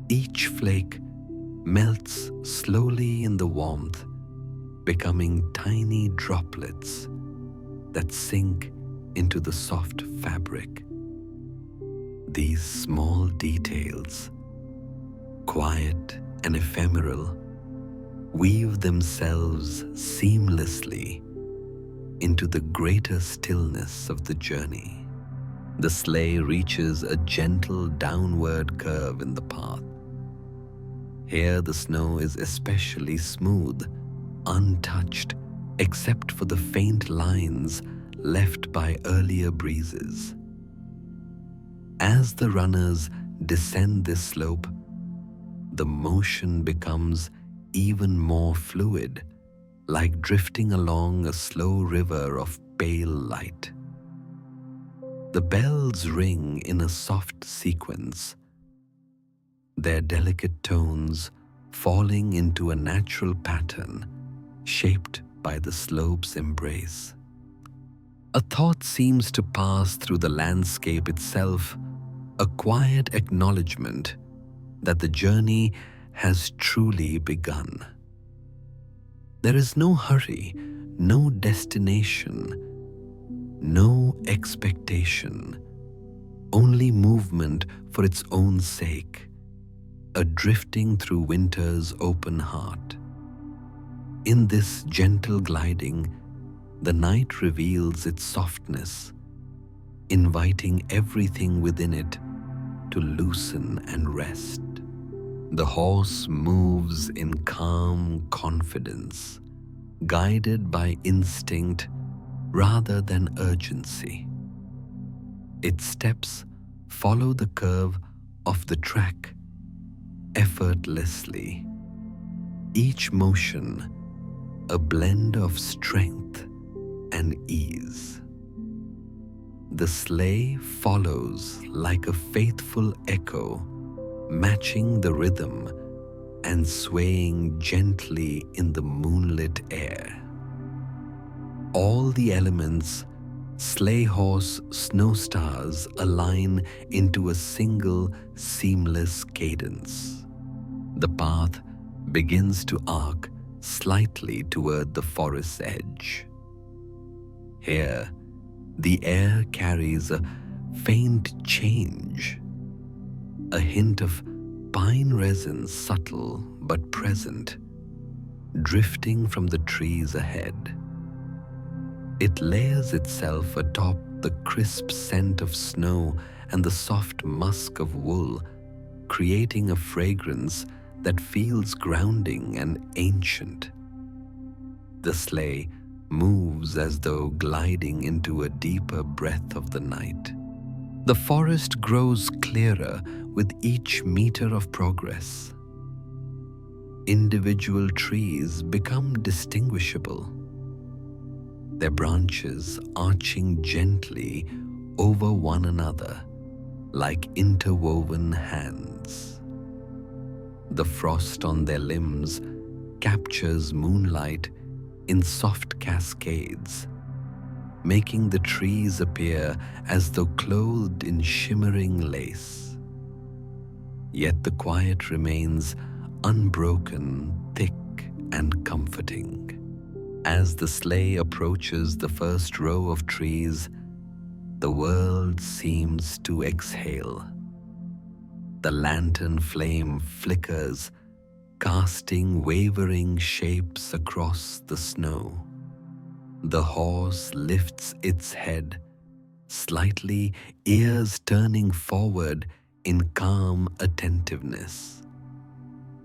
Each flake melts slowly in the warmth, becoming tiny droplets that sink into the soft fabric. These small details, quiet and ephemeral, weave themselves seamlessly into the greater stillness of the journey. The sleigh reaches a gentle downward curve in the path. Here the snow is especially smooth, untouched except for the faint lines left by earlier breezes. As the runners descend this slope, the motion becomes even more fluid, like drifting along a slow river of pale light. The bells ring in a soft sequence, their delicate tones falling into a natural pattern shaped by the slope's embrace. A thought seems to pass through the landscape itself, a quiet acknowledgement that the journey has truly begun. There is no hurry, no destination, no expectation, only movement for its own sake, a drifting through winter's open heart. In this gentle gliding, the night reveals its softness, inviting everything within it to loosen and rest. The horse moves in calm confidence, guided by instinct rather than urgency. Its steps follow the curve of the track effortlessly, each motion a blend of strength and ease. The sleigh follows like a faithful echo, matching the rhythm and swaying gently in the moonlit air. All the elements, sleigh horse, snow stars, align into a single seamless cadence. The path begins to arc slightly toward the forest's edge. Here, the air carries a faint change, a hint of pine resin, subtle but present, drifting from the trees ahead. It layers itself atop the crisp scent of snow and the soft musk of wool, creating a fragrance that feels grounding and ancient. The sleigh moves as though gliding into a deeper breath of the night. The forest grows clearer with each meter of progress. Individual trees become distinguishable, their branches arching gently over one another like interwoven hands. The frost on their limbs captures moonlight in soft cascades, making the trees appear as though clothed in shimmering lace. Yet the quiet remains unbroken, thick and comforting. As the sleigh approaches the first row of trees, the world seems to exhale. The lantern flame flickers, casting wavering shapes across the snow. The horse lifts its head, slightly, ears turning forward in calm attentiveness.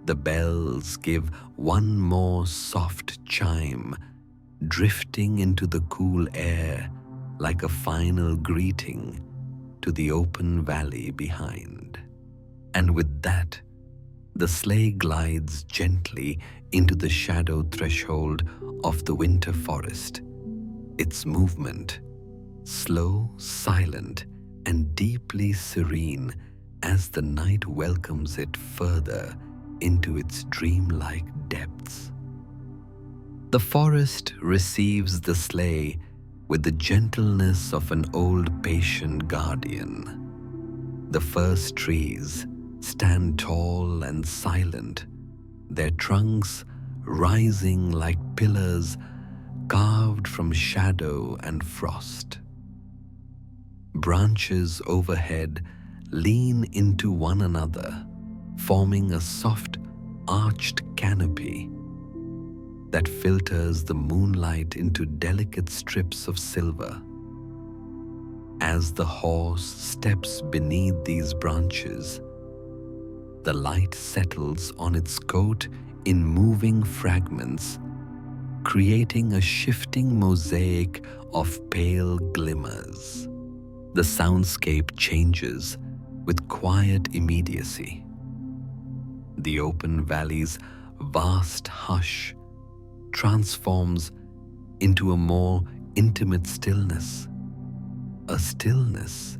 The bells give one more soft chime, drifting into the cool air like a final greeting to the open valley behind. And with that, the sleigh glides gently into the shadow threshold of the winter forest. Its movement, slow, silent, and deeply serene as the night welcomes it further into its dreamlike depths. The forest receives the sleigh with the gentleness of an old patient guardian. The first trees stand tall and silent, their trunks rising like pillars carved from shadow and frost. Branches overhead lean into one another, forming a soft, arched canopy that filters the moonlight into delicate strips of silver. As the horse steps beneath these branches, the light settles on its coat in moving fragments, creating a shifting mosaic of pale glimmers. The soundscape changes with quiet immediacy. The open valley's vast hush transforms into a more intimate stillness, a stillness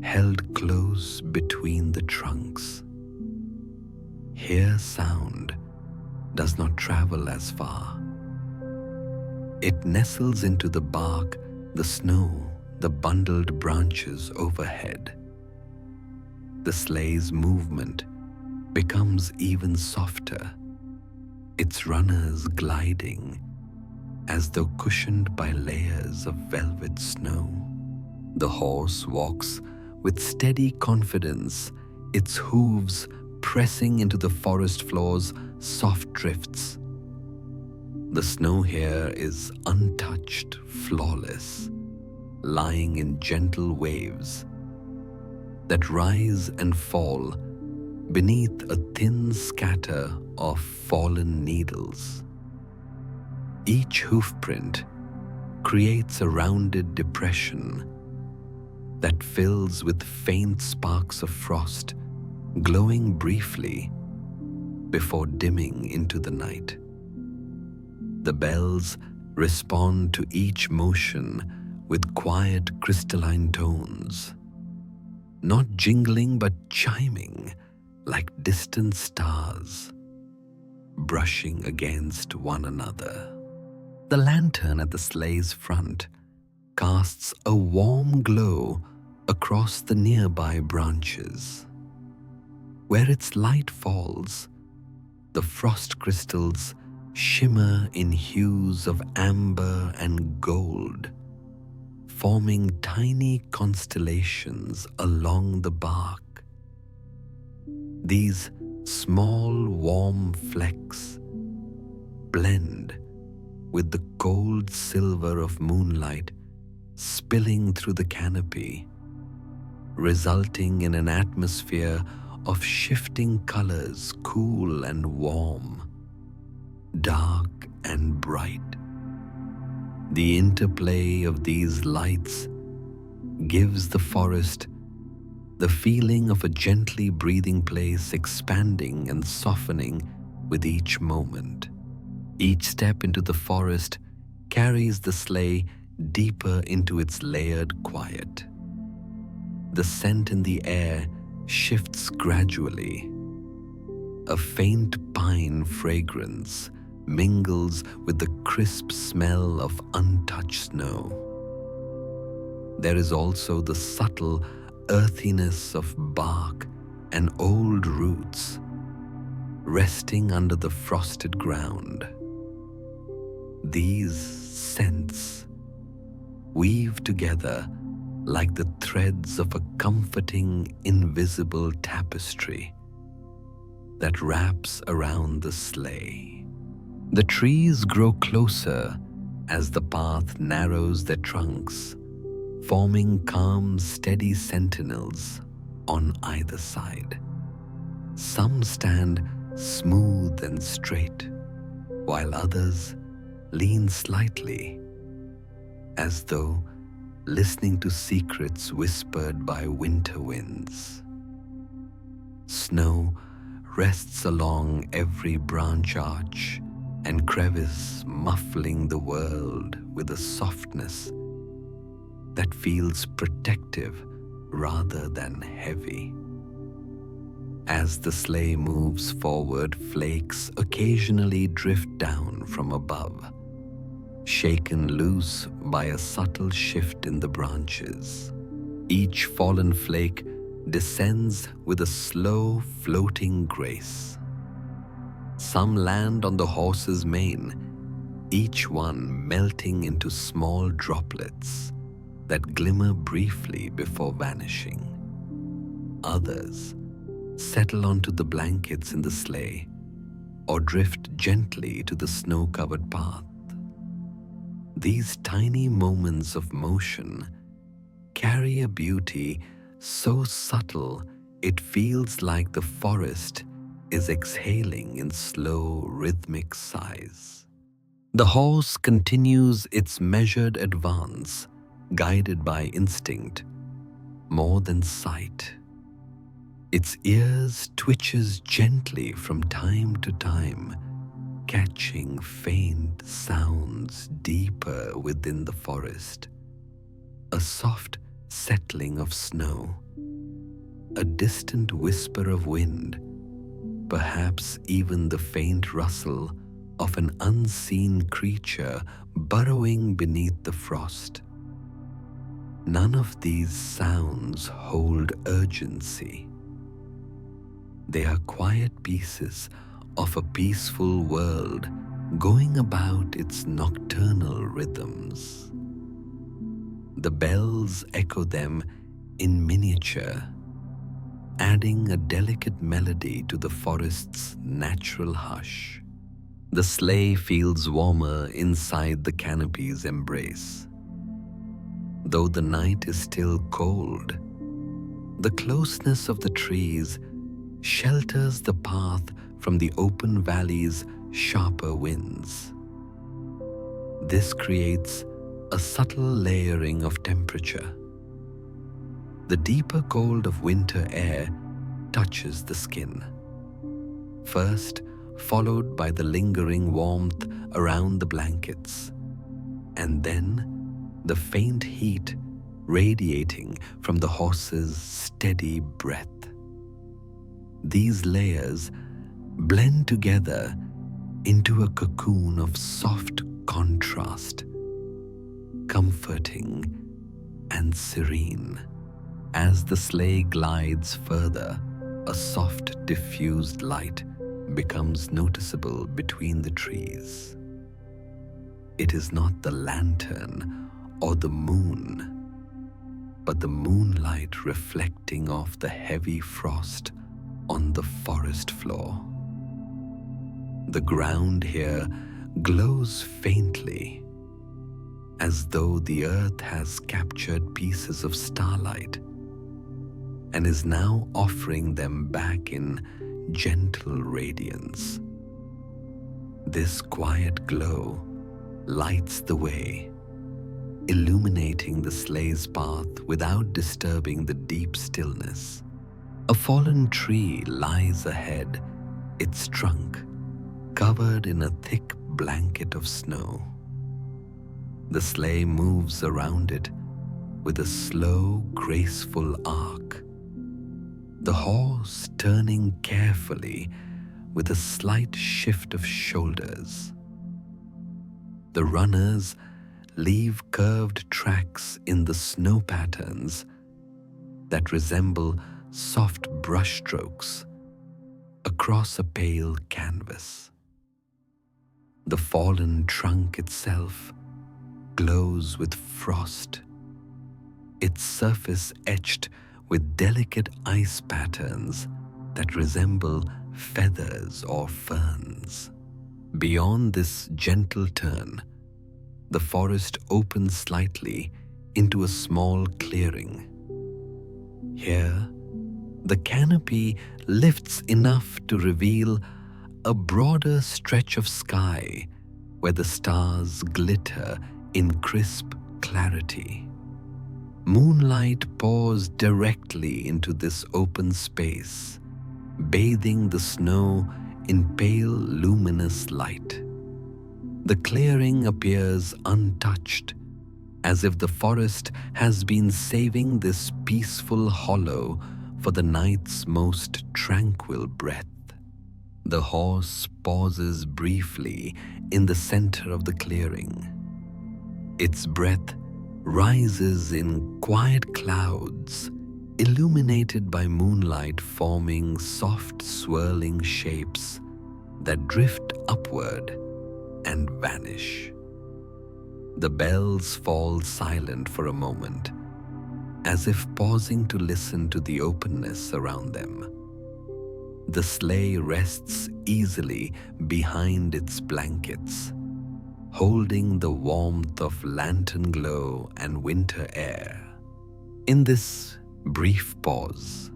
held close between the trunks. Here sound does not travel as far. It nestles into the bark, the snow, the bundled branches overhead. The sleigh's movement becomes even softer, its runners gliding as though cushioned by layers of velvet snow. The horse walks with steady confidence, its hooves pressing into the forest floor's soft drifts. The snow here is untouched, flawless, lying in gentle waves that rise and fall beneath a thin scatter of fallen needles. Each hoofprint creates a rounded depression that fills with faint sparks of frost, glowing briefly before dimming into the night. The bells respond to each motion with quiet crystalline tones, not jingling but chiming like distant stars brushing against one another. The lantern at the sleigh's front casts a warm glow across the nearby branches. Where its light falls, the frost crystals shimmer in hues of amber and gold, forming tiny constellations along the bark. These small warm flecks blend with the cold silver of moonlight spilling through the canopy, resulting in an atmosphere of shifting colors, cool and warm, dark and bright. The interplay of these lights gives the forest the feeling of a gently breathing place, expanding and softening with each moment. Each step into the forest carries the sleigh deeper into its layered quiet. The scent in the air shifts gradually. A faint pine fragrance mingles with the crisp smell of untouched snow. There is also the subtle earthiness of bark and old roots resting under the frosted ground. These scents weave together like the threads of a comforting, invisible tapestry that wraps around the sleigh. The trees grow closer as the path narrows their trunks, forming calm, steady sentinels on either side. Some stand smooth and straight, while others lean slightly, as though listening to secrets whispered by winter winds. Snow rests along every branch arch and crevice, muffling the world with a softness that feels protective rather than heavy. As the sleigh moves forward, flakes occasionally drift down from above, shaken loose by a subtle shift in the branches. Each fallen flake descends with a slow, floating grace. Some land on the horse's mane, each one melting into small droplets that glimmer briefly before vanishing. Others settle onto the blankets in the sleigh or drift gently to the snow-covered path. These tiny moments of motion carry a beauty so subtle it feels like the forest is exhaling in slow, rhythmic sighs. The horse continues its measured advance, guided by instinct more than sight. Its ears twitches gently from time to time, catching faint sounds deeper within the forest. A soft settling of snow, a distant whisper of wind, perhaps even the faint rustle of an unseen creature burrowing beneath the frost. None of these sounds hold urgency. They are quiet pieces of a peaceful world going about its nocturnal rhythms. The bells echo them in miniature, adding a delicate melody to the forest's natural hush. The sleigh feels warmer inside the canopy's embrace. Though the night is still cold, the closeness of the trees shelters the path from the open valley's sharper winds. This creates a subtle layering of temperature. The deeper cold of winter air touches the skin, first followed by the lingering warmth around the blankets, and then the faint heat radiating from the horse's steady breath. These layers blend together into a cocoon of soft contrast, comforting and serene. As the sleigh glides further, a soft, diffused light becomes noticeable between the trees. It is not the lantern or the moon, but the moonlight reflecting off the heavy frost on the forest floor. The ground here glows faintly, as though the earth has captured pieces of starlight and is now offering them back in gentle radiance. This quiet glow lights the way, illuminating the sleigh's path without disturbing the deep stillness. A fallen tree lies ahead, its trunk covered in a thick blanket of snow. The sleigh moves around it with a slow, graceful arc, the horse turning carefully with a slight shift of shoulders. The runners leave curved tracks in the snow patterns that resemble soft brushstrokes across a pale canvas. The fallen trunk itself glows with frost, its surface etched with delicate ice patterns that resemble feathers or ferns. Beyond this gentle turn, the forest opens slightly into a small clearing. Here, the canopy lifts enough to reveal a broader stretch of sky where the stars glitter in crisp clarity. Moonlight pours directly into this open space, bathing the snow in pale, luminous light. The clearing appears untouched, as if the forest has been saving this peaceful hollow for the night's most tranquil breath. The horse pauses briefly in the center of the clearing. Its breath rises in quiet clouds, illuminated by moonlight, forming soft, swirling shapes that drift upward and vanish. The bells fall silent for a moment, as if pausing to listen to the openness around them. The sleigh rests easily behind its blankets, holding the warmth of lantern glow and winter air. In this brief pause,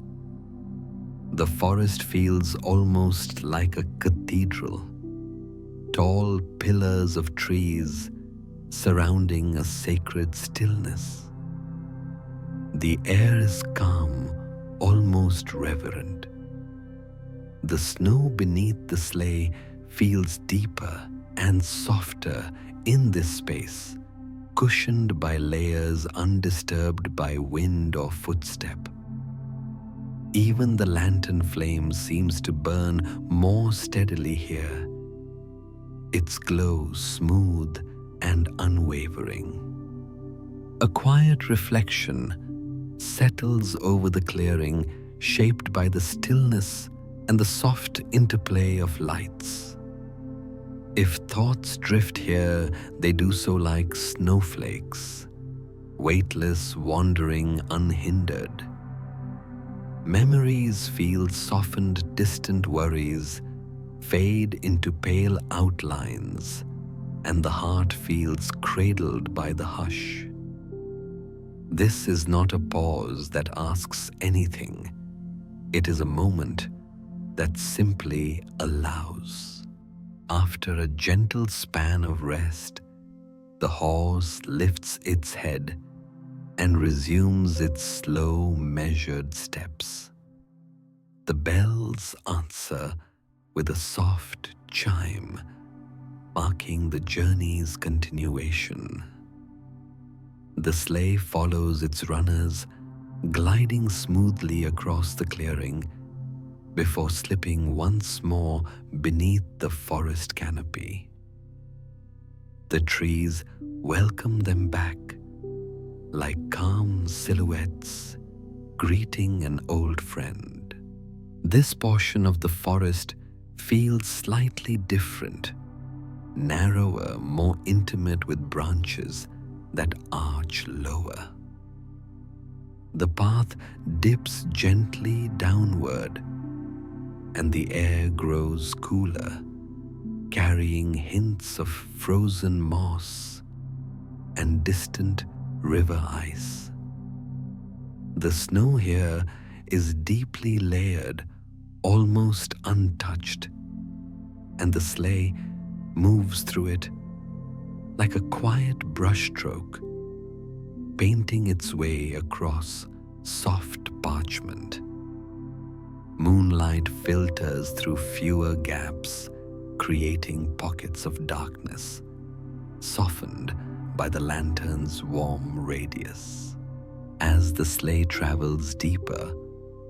the forest feels almost like a cathedral, tall pillars of trees surrounding a sacred stillness. The air is calm, almost reverent. The snow beneath the sleigh feels deeper and softer in this space, cushioned by layers undisturbed by wind or footstep. Even the lantern flame seems to burn more steadily here, its glow smooth and unwavering. A quiet reflection settles over the clearing, shaped by the stillness and the soft interplay of lights. If thoughts drift here, they do so like snowflakes, weightless, wandering unhindered. Memories feel softened, distant worries fade into pale outlines, and the heart feels cradled by the hush. This is not a pause that asks anything. It is a moment that simply allows. After a gentle span of rest, The horse lifts its head and resumes its slow, measured steps. The bells answer with a soft chime, marking the journey's continuation. The sleigh follows its runners, gliding smoothly across the clearing before slipping once more beneath the forest canopy. The trees welcome them back like calm silhouettes greeting an old friend. This portion of the forest feels slightly different, narrower, more intimate, with branches that arch lower. The path dips gently downward, and the air grows cooler, carrying hints of frozen moss and distant river ice. The snow here is deeply layered, almost untouched, and the sleigh moves through it like a quiet brushstroke, painting its way across soft parchment. Moonlight filters through fewer gaps, creating pockets of darkness, softened by the lantern's warm radius. As the sleigh travels deeper,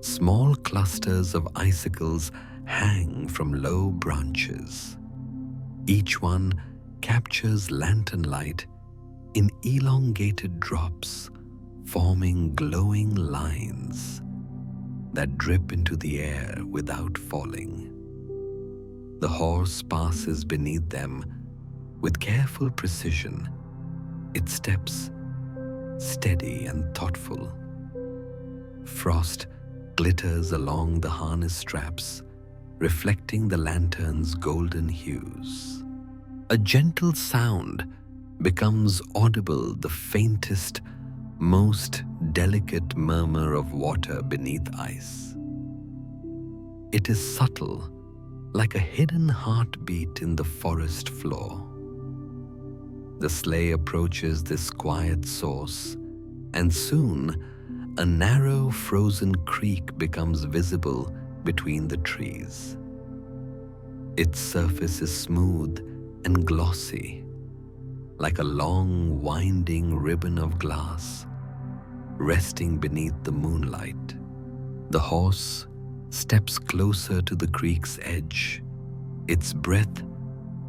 small clusters of icicles hang from low branches. Each one captures lantern light in elongated drops, forming glowing lines that drip into the air without falling. The horse passes beneath them with careful precision, its steps steady and thoughtful. Frost glitters along the harness straps, reflecting the lantern's golden hues. A gentle sound becomes audible, the faintest, most delicate murmur of water beneath ice. It is subtle, like a hidden heartbeat in the forest floor. The sleigh approaches this quiet source, and soon a narrow frozen creek becomes visible between the trees. Its surface is smooth and glossy, like a long winding ribbon of glass resting beneath the moonlight. The horse steps closer to the creek's edge, its breath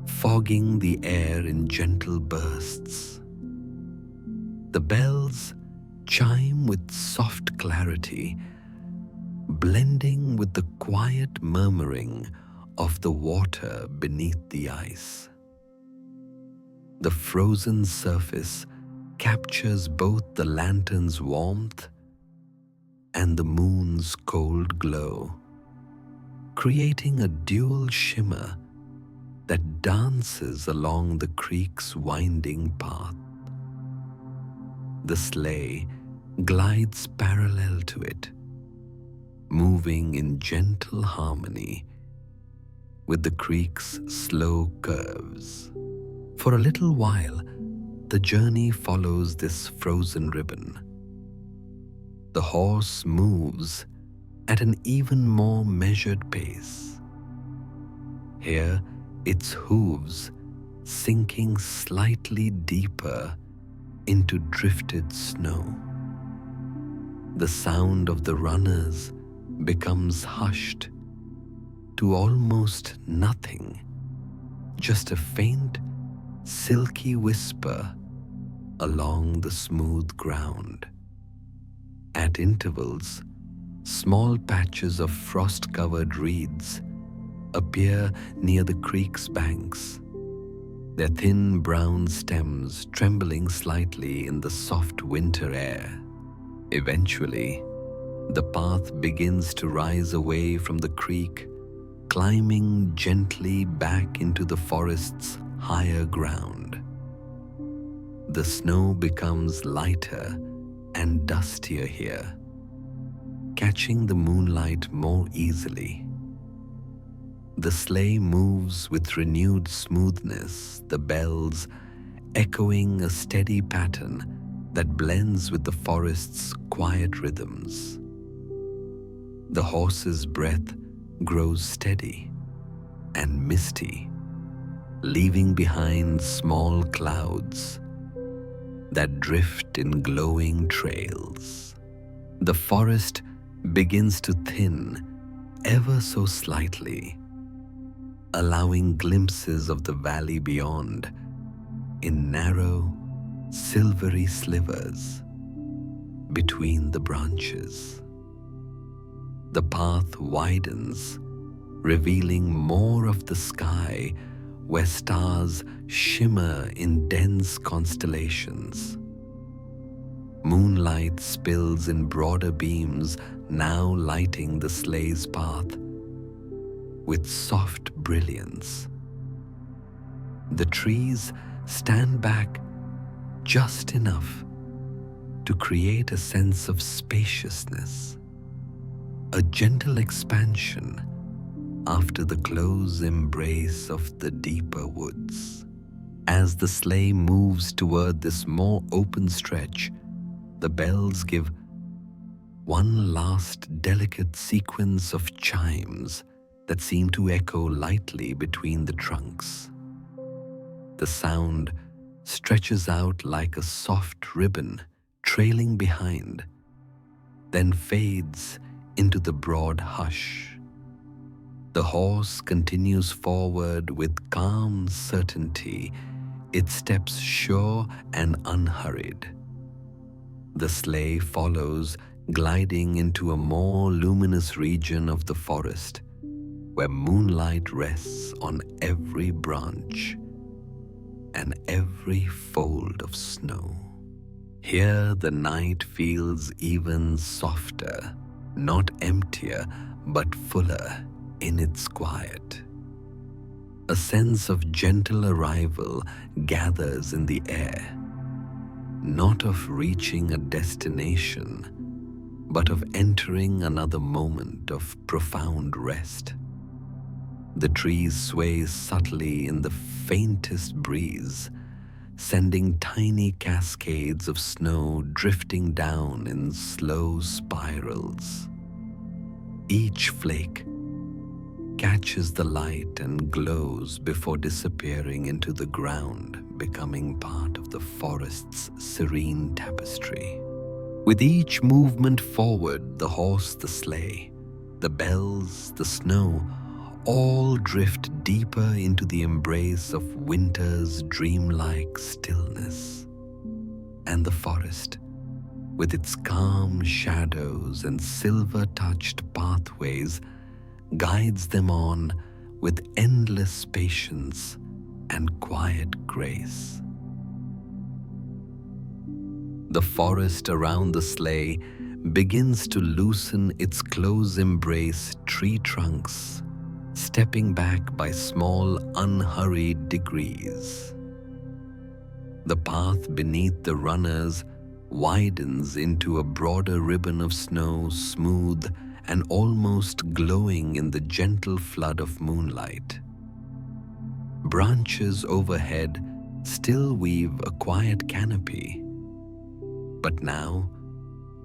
fogging the air in gentle bursts. The bells chime with soft clarity, blending with the quiet murmuring of the water beneath the ice. The frozen surface captures both the lantern's warmth and the moon's cold glow, creating a dual shimmer that dances along the creek's winding path. The sleigh glides parallel to it, moving in gentle harmony with the creek's slow curves. For a little while, the journey follows this frozen ribbon. The horse moves at an even more measured pace. Here, its hooves sinking slightly deeper into drifted snow. The sound of the runners becomes hushed to almost nothing, just a faint, silky whisper along the smooth ground. At intervals, small patches of frost-covered reeds appear near the creek's banks, their thin brown stems trembling slightly in the soft winter air. Eventually, the path begins to rise away from the creek, climbing gently back into the forest's higher ground. The snow becomes lighter and dustier here, catching the moonlight more easily. The sleigh moves with renewed smoothness, the bells echoing a steady pattern that blends with the forest's quiet rhythms. The horse's breath grows steady and misty, leaving behind small clouds that drift in glowing trails. The forest begins to thin ever so slightly, allowing glimpses of the valley beyond in narrow, silvery slivers between the branches. The path widens, revealing more of the sky where stars shimmer in dense constellations. Moonlight spills in broader beams, now lighting the sleigh's path with soft brilliance. The trees stand back just enough to create a sense of spaciousness, a gentle expansion after the close embrace of the deeper woods. As the sleigh moves toward this more open stretch, the bells give one last delicate sequence of chimes that seem to echo lightly between the trunks. The sound stretches out like a soft ribbon trailing behind, then fades into the broad hush. The horse continues forward with calm certainty, its steps sure and unhurried. The sleigh follows, gliding into a more luminous region of the forest, where moonlight rests on every branch and every fold of snow. Here the night feels even softer, not emptier, but fuller in its quiet. A sense of gentle arrival gathers in the air, not of reaching a destination, but of entering another moment of profound rest. The trees sway subtly in the faintest breeze, sending tiny cascades of snow drifting down in slow spirals. Each flake catches the light and glows before disappearing into the ground, becoming part of the forest's serene tapestry. With each movement forward, the horse, the sleigh, the bells, the snow, all drift deeper into the embrace of winter's dreamlike stillness. And the forest, with its calm shadows and silver-touched pathways, guides them on with endless patience and quiet grace. The forest around the sleigh begins to loosen its close embrace tree trunks, stepping back by small, unhurried degrees. The path beneath the runners widens into a broader ribbon of snow, smooth and almost glowing in the gentle flood of moonlight. Branches overhead still weave a quiet canopy, but now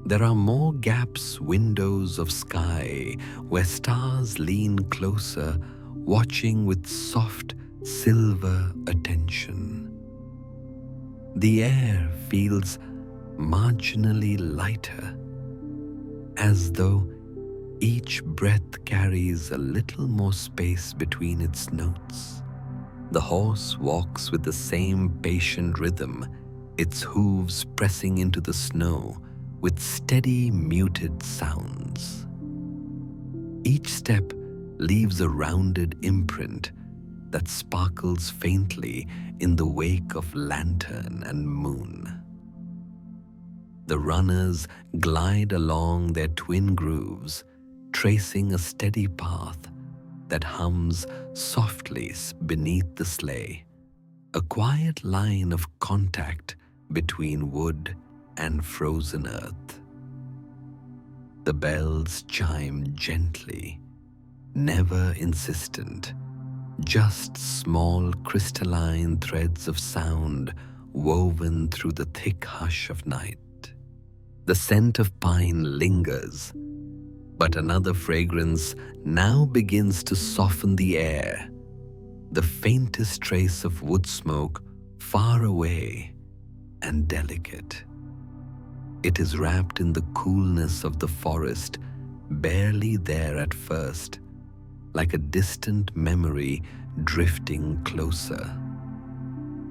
there are more gaps, windows of sky, where stars lean closer, watching with soft silver attention. The air feels marginally lighter, as though each breath carries a little more space between its notes. The horse walks with the same patient rhythm, its hooves pressing into the snow with steady, muted sounds. Each step leaves a rounded imprint that sparkles faintly in the wake of lantern and moon. The runners glide along their twin grooves, tracing a steady path that hums softly beneath the sleigh, a quiet line of contact between wood and frozen earth. The bells chime gently, never insistent, just small crystalline threads of sound woven through the thick hush of night. The scent of pine lingers, but another fragrance now begins to soften the air, the faintest trace of wood smoke far away and delicate. It is wrapped in the coolness of the forest, barely there at first, like a distant memory drifting closer.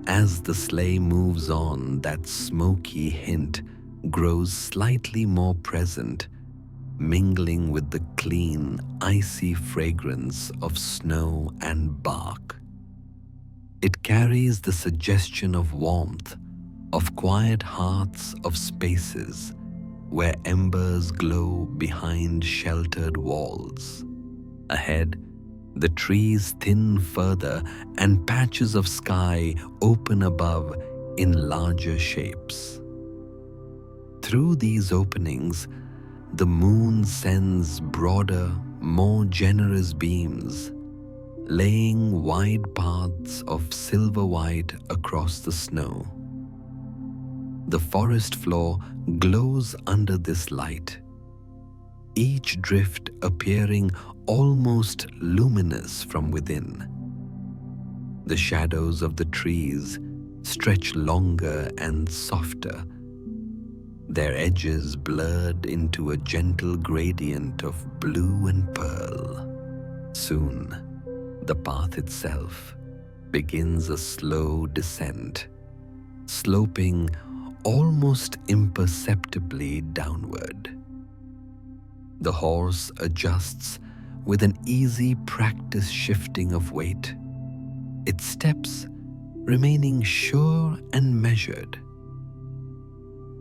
As the sleigh moves on, that smoky hint grows slightly more present, mingling with the clean, icy fragrance of snow and bark. It carries the suggestion of warmth, of quiet hearths, of spaces where embers glow behind sheltered walls. Ahead, the trees thin further and patches of sky open above in larger shapes. Through these openings, the moon sends broader, more generous beams, laying wide paths of silver white across the snow. The forest floor glows under this light, each drift appearing almost luminous from within. The shadows of the trees stretch longer and softer, their edges blurred into a gentle gradient of blue and pearl. Soon, the path itself begins a slow descent, sloping almost imperceptibly downward. The horse adjusts with an easy practice shifting of weight, its steps remaining sure and measured.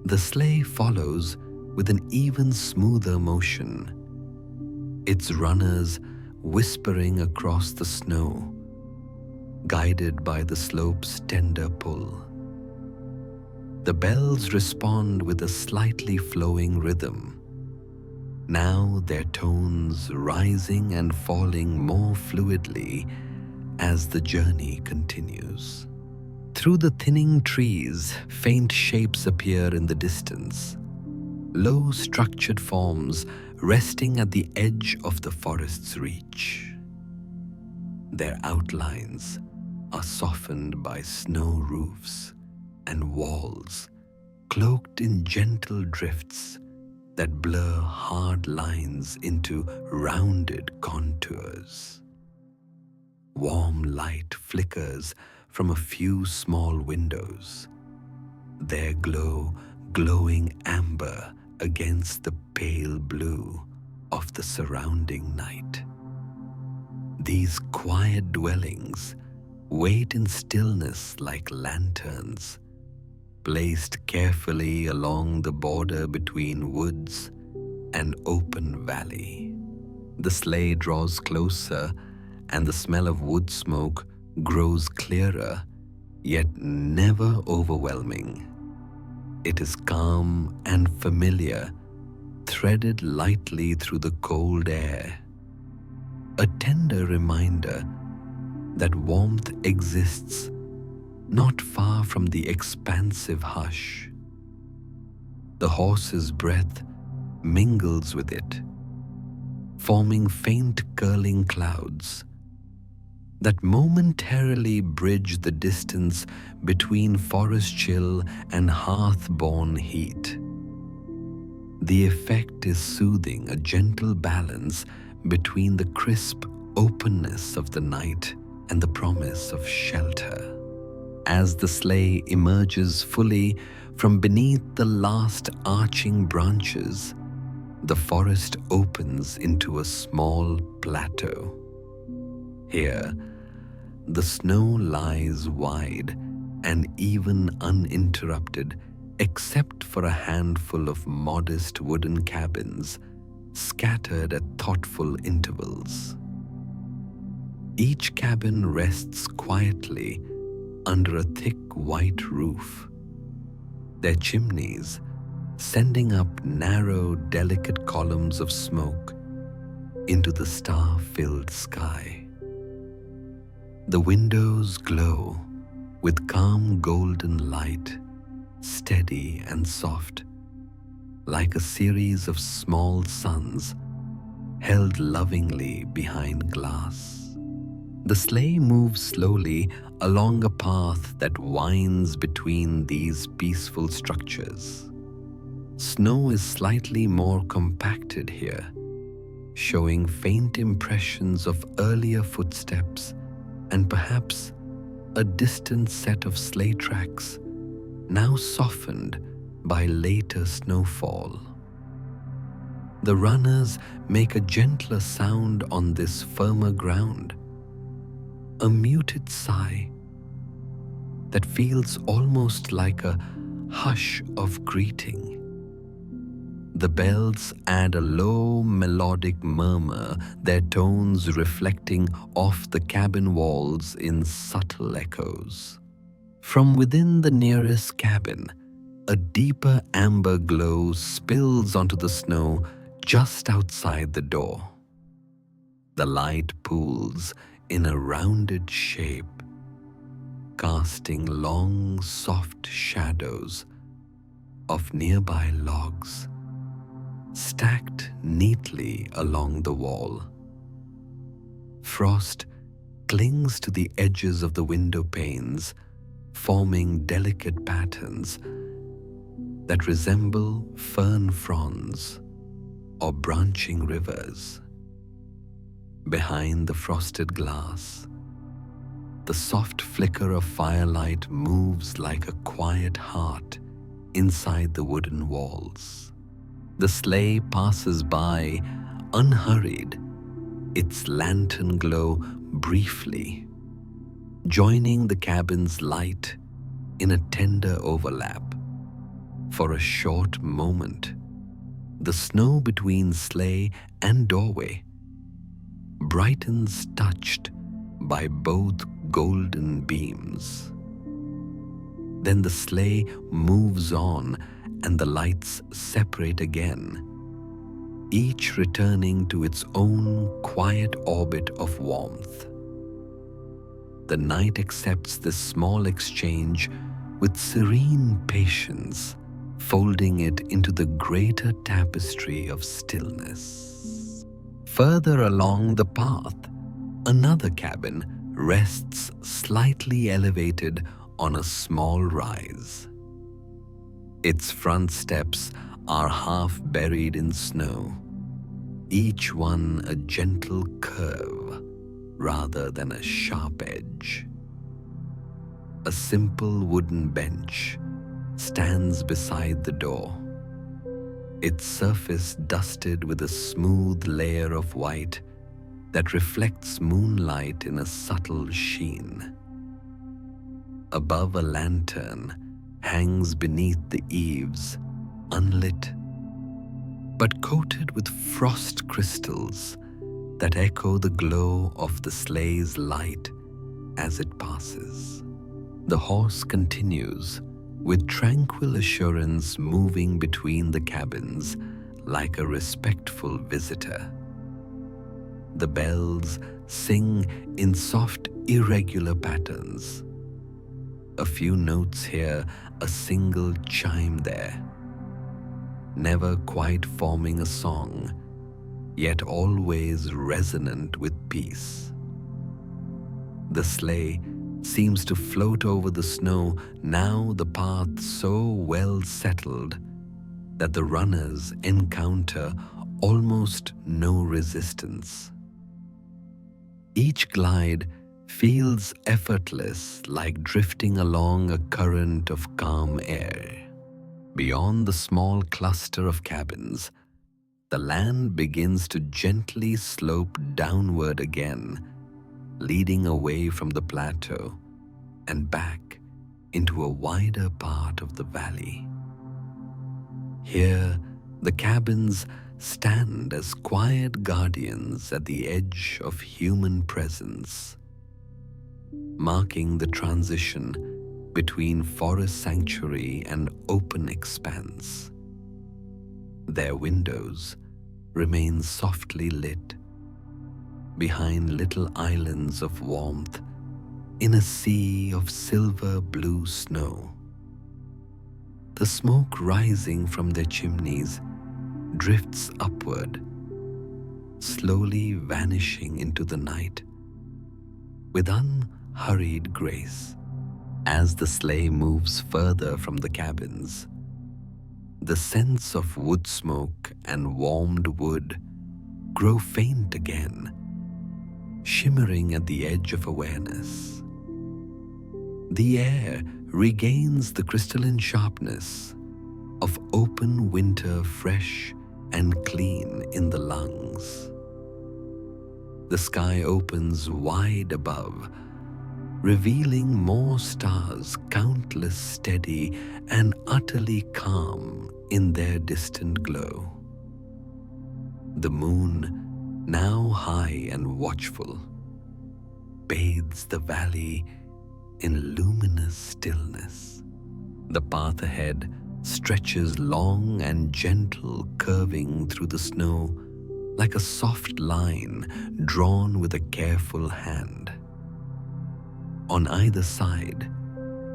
The sleigh follows with an even smoother motion, its runners whispering across the snow, guided by the slope's tender pull. The bells respond with a slightly flowing rhythm, now their tones rising and falling more fluidly as the journey continues. Through the thinning trees, faint shapes appear in the distance, low structured forms resting at the edge of the forest's reach. Their outlines are softened by snow roofs and walls, cloaked in gentle drifts that blur hard lines into rounded contours. Warm light flickers from a few small windows, their glow glowing amber against the pale blue of the surrounding night. These quiet dwellings wait in stillness like lanterns, placed carefully along the border between woods and open valley. The sleigh draws closer, and the smell of wood smoke grows clearer, yet never overwhelming. It is calm and familiar, threaded lightly through the cold air, a tender reminder that warmth exists not far from the expansive hush. The horse's breath mingles with it, forming faint curling clouds that momentarily bridge the distance between forest chill and hearth-born heat. The effect is soothing, a gentle balance between the crisp openness of the night and the promise of shelter. As the sleigh emerges fully from beneath the last arching branches, the forest opens into a small plateau. Here, the snow lies wide and even uninterrupted, except for a handful of modest wooden cabins scattered at thoughtful intervals. Each cabin rests quietly under a thick white roof, their chimneys sending up narrow, delicate columns of smoke into the star-filled sky. The windows glow with calm golden light, steady and soft, like a series of small suns held lovingly behind glass. The sleigh moves slowly along a path that winds between these peaceful structures. Snow is slightly more compacted here, showing faint impressions of earlier footsteps and perhaps a distant set of sleigh tracks, now softened by later snowfall. The runners make a gentler sound on this firmer ground, a muted sigh that feels almost like a hush of greeting. The bells add a low melodic murmur, their tones reflecting off the cabin walls in subtle echoes. From within the nearest cabin, a deeper amber glow spills onto the snow just outside the door. The light pools in a rounded shape, casting long, soft shadows of nearby logs stacked neatly along the wall. Frost clings to the edges of the window panes, forming delicate patterns that resemble fern fronds or branching rivers. Behind the frosted glass, the soft flicker of firelight moves like a quiet heart inside the wooden walls. The sleigh passes by unhurried, its lantern glow briefly, joining the cabin's light in a tender overlap. For a short moment, the snow between sleigh and doorway brightens, touched by both golden beams. Then the sleigh moves on and the lights separate again, each returning to its own quiet orbit of warmth. The night accepts this small exchange with serene patience, folding it into the greater tapestry of stillness. Further along the path, another cabin rests slightly elevated on a small rise. Its front steps are half buried in snow, each one a gentle curve rather than a sharp edge. A simple wooden bench stands beside the door, its surface dusted with a smooth layer of white that reflects moonlight in a subtle sheen. Above, a lantern hangs beneath the eaves, unlit, but coated with frost crystals that echo the glow of the sleigh's light as it passes. The horse continues, with tranquil assurance moving between the cabins like a respectful visitor. The bells sing in soft, irregular patterns. A few notes here, a single chime there, never quite forming a song, yet always resonant with peace. The sleigh seems to float over the snow, now the path so well settled that the runners encounter almost no resistance. Each glide feels effortless, like drifting along a current of calm air. Beyond the small cluster of cabins, the land begins to gently slope downward again, leading away from the plateau and back into a wider part of the valley. Here, the cabins stand as quiet guardians at the edge of human presence, marking the transition between forest sanctuary and open expanse. Their windows remain softly lit, behind little islands of warmth in a sea of silver blue snow. The smoke rising from their chimneys drifts upward, slowly vanishing into the night with unhurried grace. As the sleigh moves further from the cabins, the scents of wood smoke and warmed wood grow faint again, shimmering at the edge of awareness. The air regains the crystalline sharpness of open winter, fresh and clean in the lungs. The sky opens wide above, revealing more stars, countless, steady, and utterly calm in their distant glow. The moon, now high and watchful, bathes the valley in luminous stillness. The path ahead stretches long and gentle, curving through the snow like a soft line drawn with a careful hand. On either side,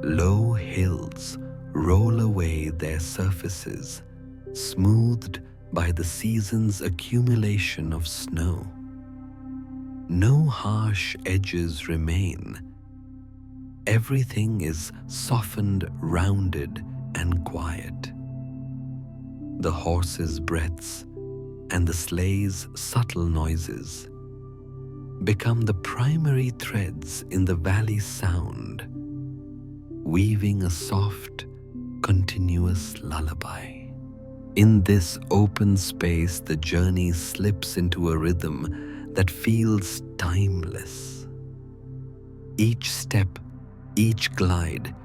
low hills roll away their surfaces, smoothed by the season's accumulation of snow. No harsh edges remain. Everything is softened, rounded, and quiet. The horses' breaths and the sleigh's subtle noises become the primary threads in the valley's sound, weaving a soft, continuous lullaby. In this open space, the journey slips into a rhythm that feels timeless. Each step, each glide,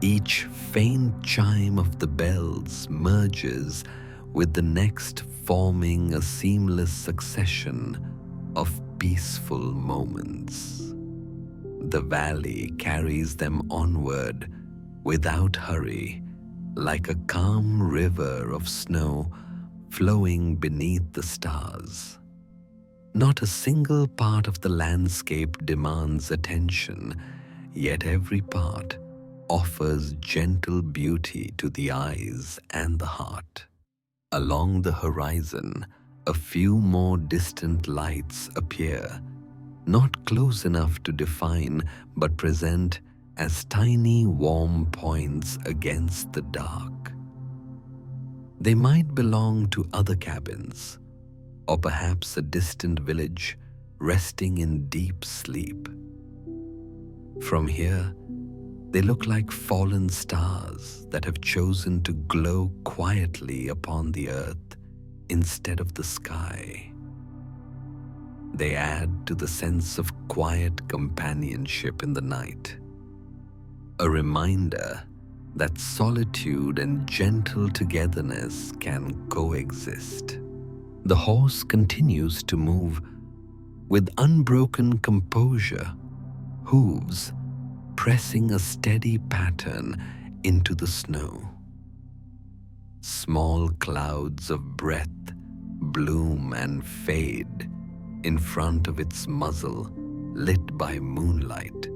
each faint chime of the bells merges with the next, forming a seamless succession of peaceful moments. The valley carries them onward without hurry, like a calm river of snow flowing beneath the stars. Not a single part of the landscape demands attention, yet every part offers gentle beauty to the eyes and the heart. Along the horizon, a few more distant lights appear, not close enough to define, but present as tiny warm points against the dark. They might belong to other cabins, or perhaps a distant village resting in deep sleep. From here, they look like fallen stars that have chosen to glow quietly upon the earth instead of the sky. They add to the sense of quiet companionship in the night, a reminder that solitude and gentle togetherness can coexist. The horse continues to move with unbroken composure, hooves pressing a steady pattern into the snow. Small clouds of breath bloom and fade in front of its muzzle, lit by moonlight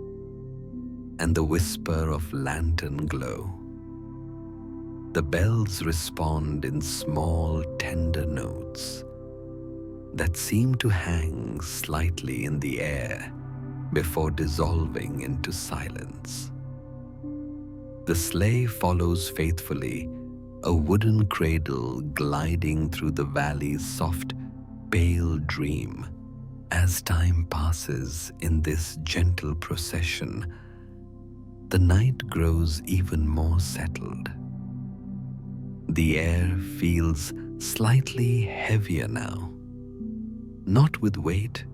and the whisper of lantern glow. The bells respond in small, tender notes that seem to hang slightly in the air before dissolving into silence. The sleigh follows faithfully, a wooden cradle gliding through the valley's soft, pale dream. As time passes in this gentle procession, the night grows even more settled. The air feels slightly heavier now, not with weight,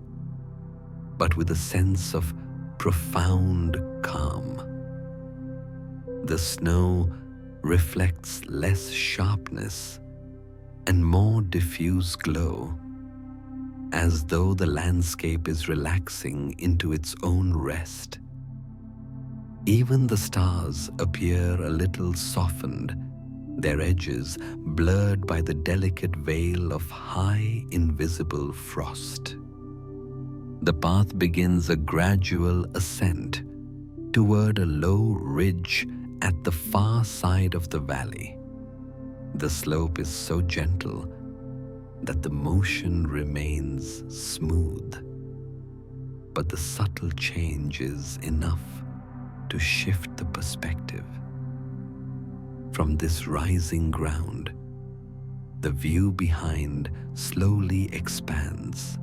but with a sense of profound calm. The snow reflects less sharpness and more diffuse glow, as though the landscape is relaxing into its own rest. Even the stars appear a little softened, their edges blurred by the delicate veil of high, invisible frost. The path begins a gradual ascent, toward a low ridge at the far side of the valley. The slope is so gentle that the motion remains smooth, but the subtle change is enough to shift the perspective. From this rising ground, the view behind slowly expands,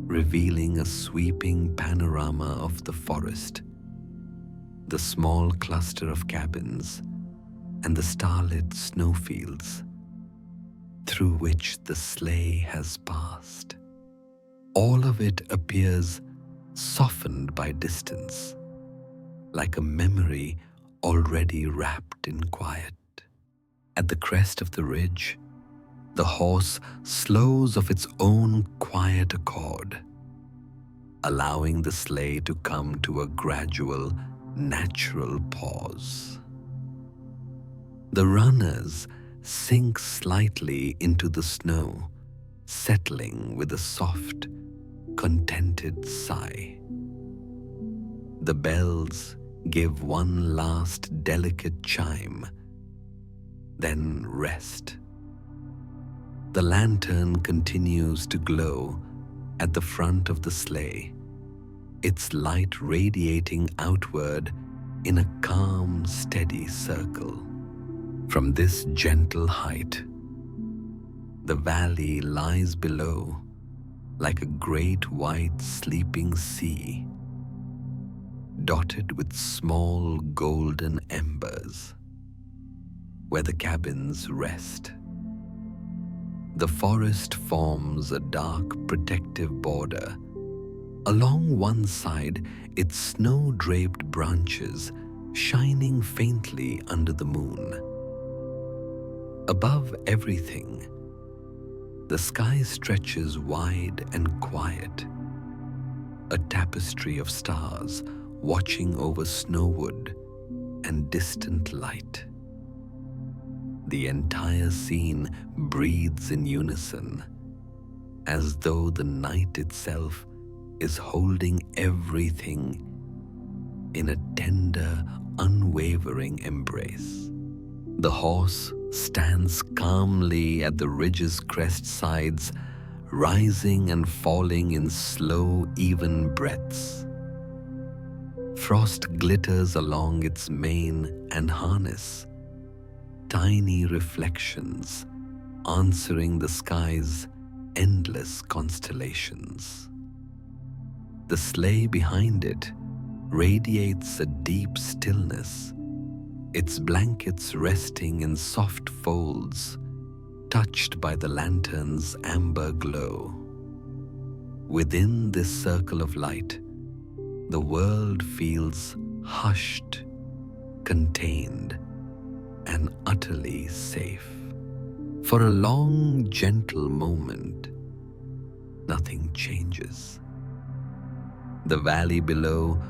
revealing a sweeping panorama of the forest, the small cluster of cabins, and the starlit snowfields through which the sleigh has passed. All of it appears softened by distance, like a memory already wrapped in quiet. At the crest of the ridge, the horse slows of its own quiet accord, allowing the sleigh to come to a gradual, natural pause. The runners sink slightly into the snow, settling with a soft, contented sigh. The bells give one last delicate chime, then rest. The lantern continues to glow at the front of the sleigh, its light radiating outward in a calm, steady circle. From this gentle height, the valley lies below like a great white sleeping sea, dotted with small golden embers where the cabins rest. The forest forms a dark protective border. Along one side, its snow-draped branches shining faintly under the moon. Above everything, the sky stretches wide and quiet, a tapestry of stars watching over Snowwood and distant light. The entire scene breathes in unison, as though the night itself is holding everything in a tender, unwavering embrace. The horse stands calmly at the ridge's crest sides, rising and falling in slow, even breaths. Frost glitters along its mane and harness, tiny reflections answering the sky's endless constellations. The sleigh behind it radiates a deep stillness, its blankets resting in soft folds, touched by the lantern's amber glow. Within this circle of light, the world feels hushed, contained, and utterly safe. For a long, gentle moment, nothing changes. The valley below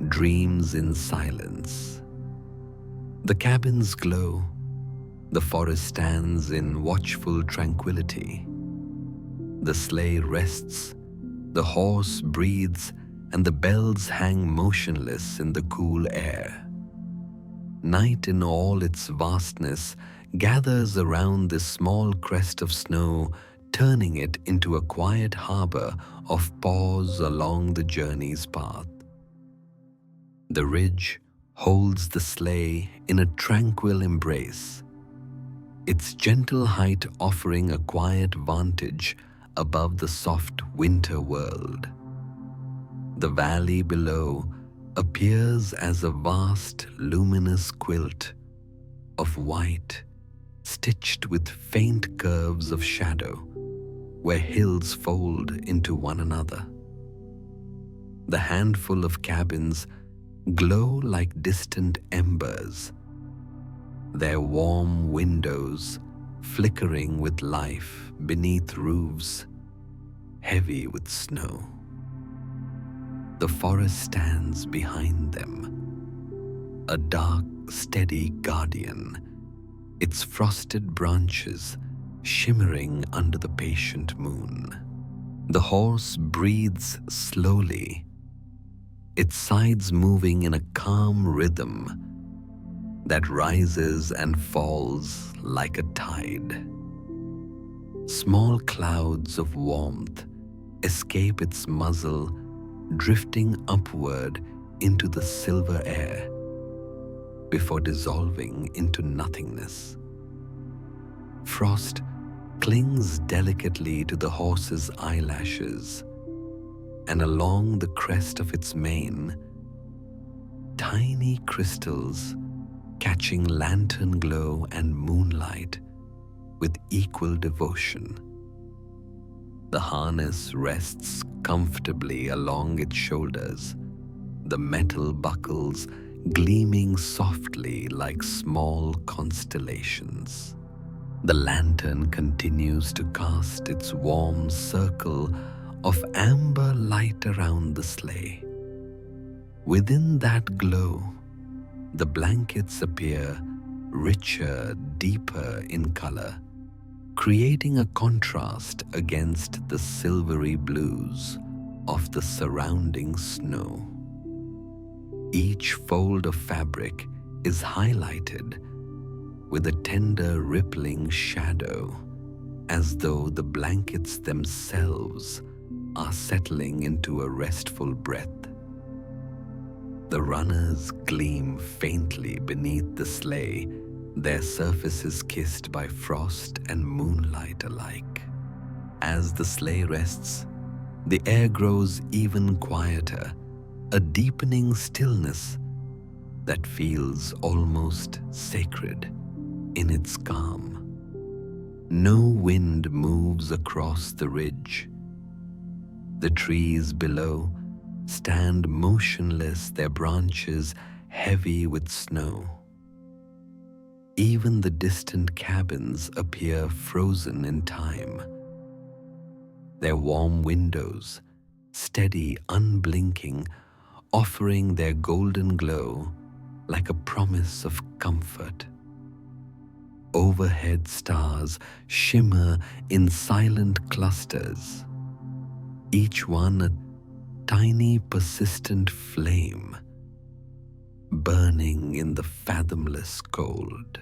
dreams in silence. The cabins glow. The forest stands in watchful tranquility. The sleigh rests, the horse breathes, and the bells hang motionless in the cool air. Night in all its vastness gathers around this small crest of snow, turning it into a quiet harbor of pause along the journey's path. The ridge holds the sleigh in a tranquil embrace, its gentle height offering a quiet vantage above the soft winter world. The valley below appears as a vast luminous quilt of white, stitched with faint curves of shadow where hills fold into one another. The handful of cabins glow like distant embers, their warm windows flickering with life beneath roofs heavy with snow. The forest stands behind them, a dark, steady guardian, its frosted branches shimmering under the patient moon. The horse breathes slowly, its sides moving in a calm rhythm that rises and falls like a tide. Small clouds of warmth escape its muzzle, drifting upward into the silver air before dissolving into nothingness. Frost clings delicately to the horse's eyelashes, and along the crest of its mane, tiny crystals catching lantern glow and moonlight with equal devotion. The harness rests comfortably along its shoulders, the metal buckles gleaming softly like small constellations. The lantern continues to cast its warm circle of amber light around the sleigh. Within that glow, the blankets appear richer, deeper in color, creating a contrast against the silvery blues of the surrounding snow. Each fold of fabric is highlighted with a tender rippling shadow, as though the blankets themselves are settling into a restful breath. The runners gleam faintly beneath the sleigh, their surfaces kissed by frost and moonlight alike. As the sleigh rests, the air grows even quieter, a deepening stillness that feels almost sacred in its calm. No wind moves across the ridge. The trees below stand motionless, their branches heavy with snow. Even the distant cabins appear frozen in time, their warm windows, steady, unblinking, offering their golden glow like a promise of comfort. Overhead stars shimmer in silent clusters, each one a tiny persistent flame burning in the fathomless cold.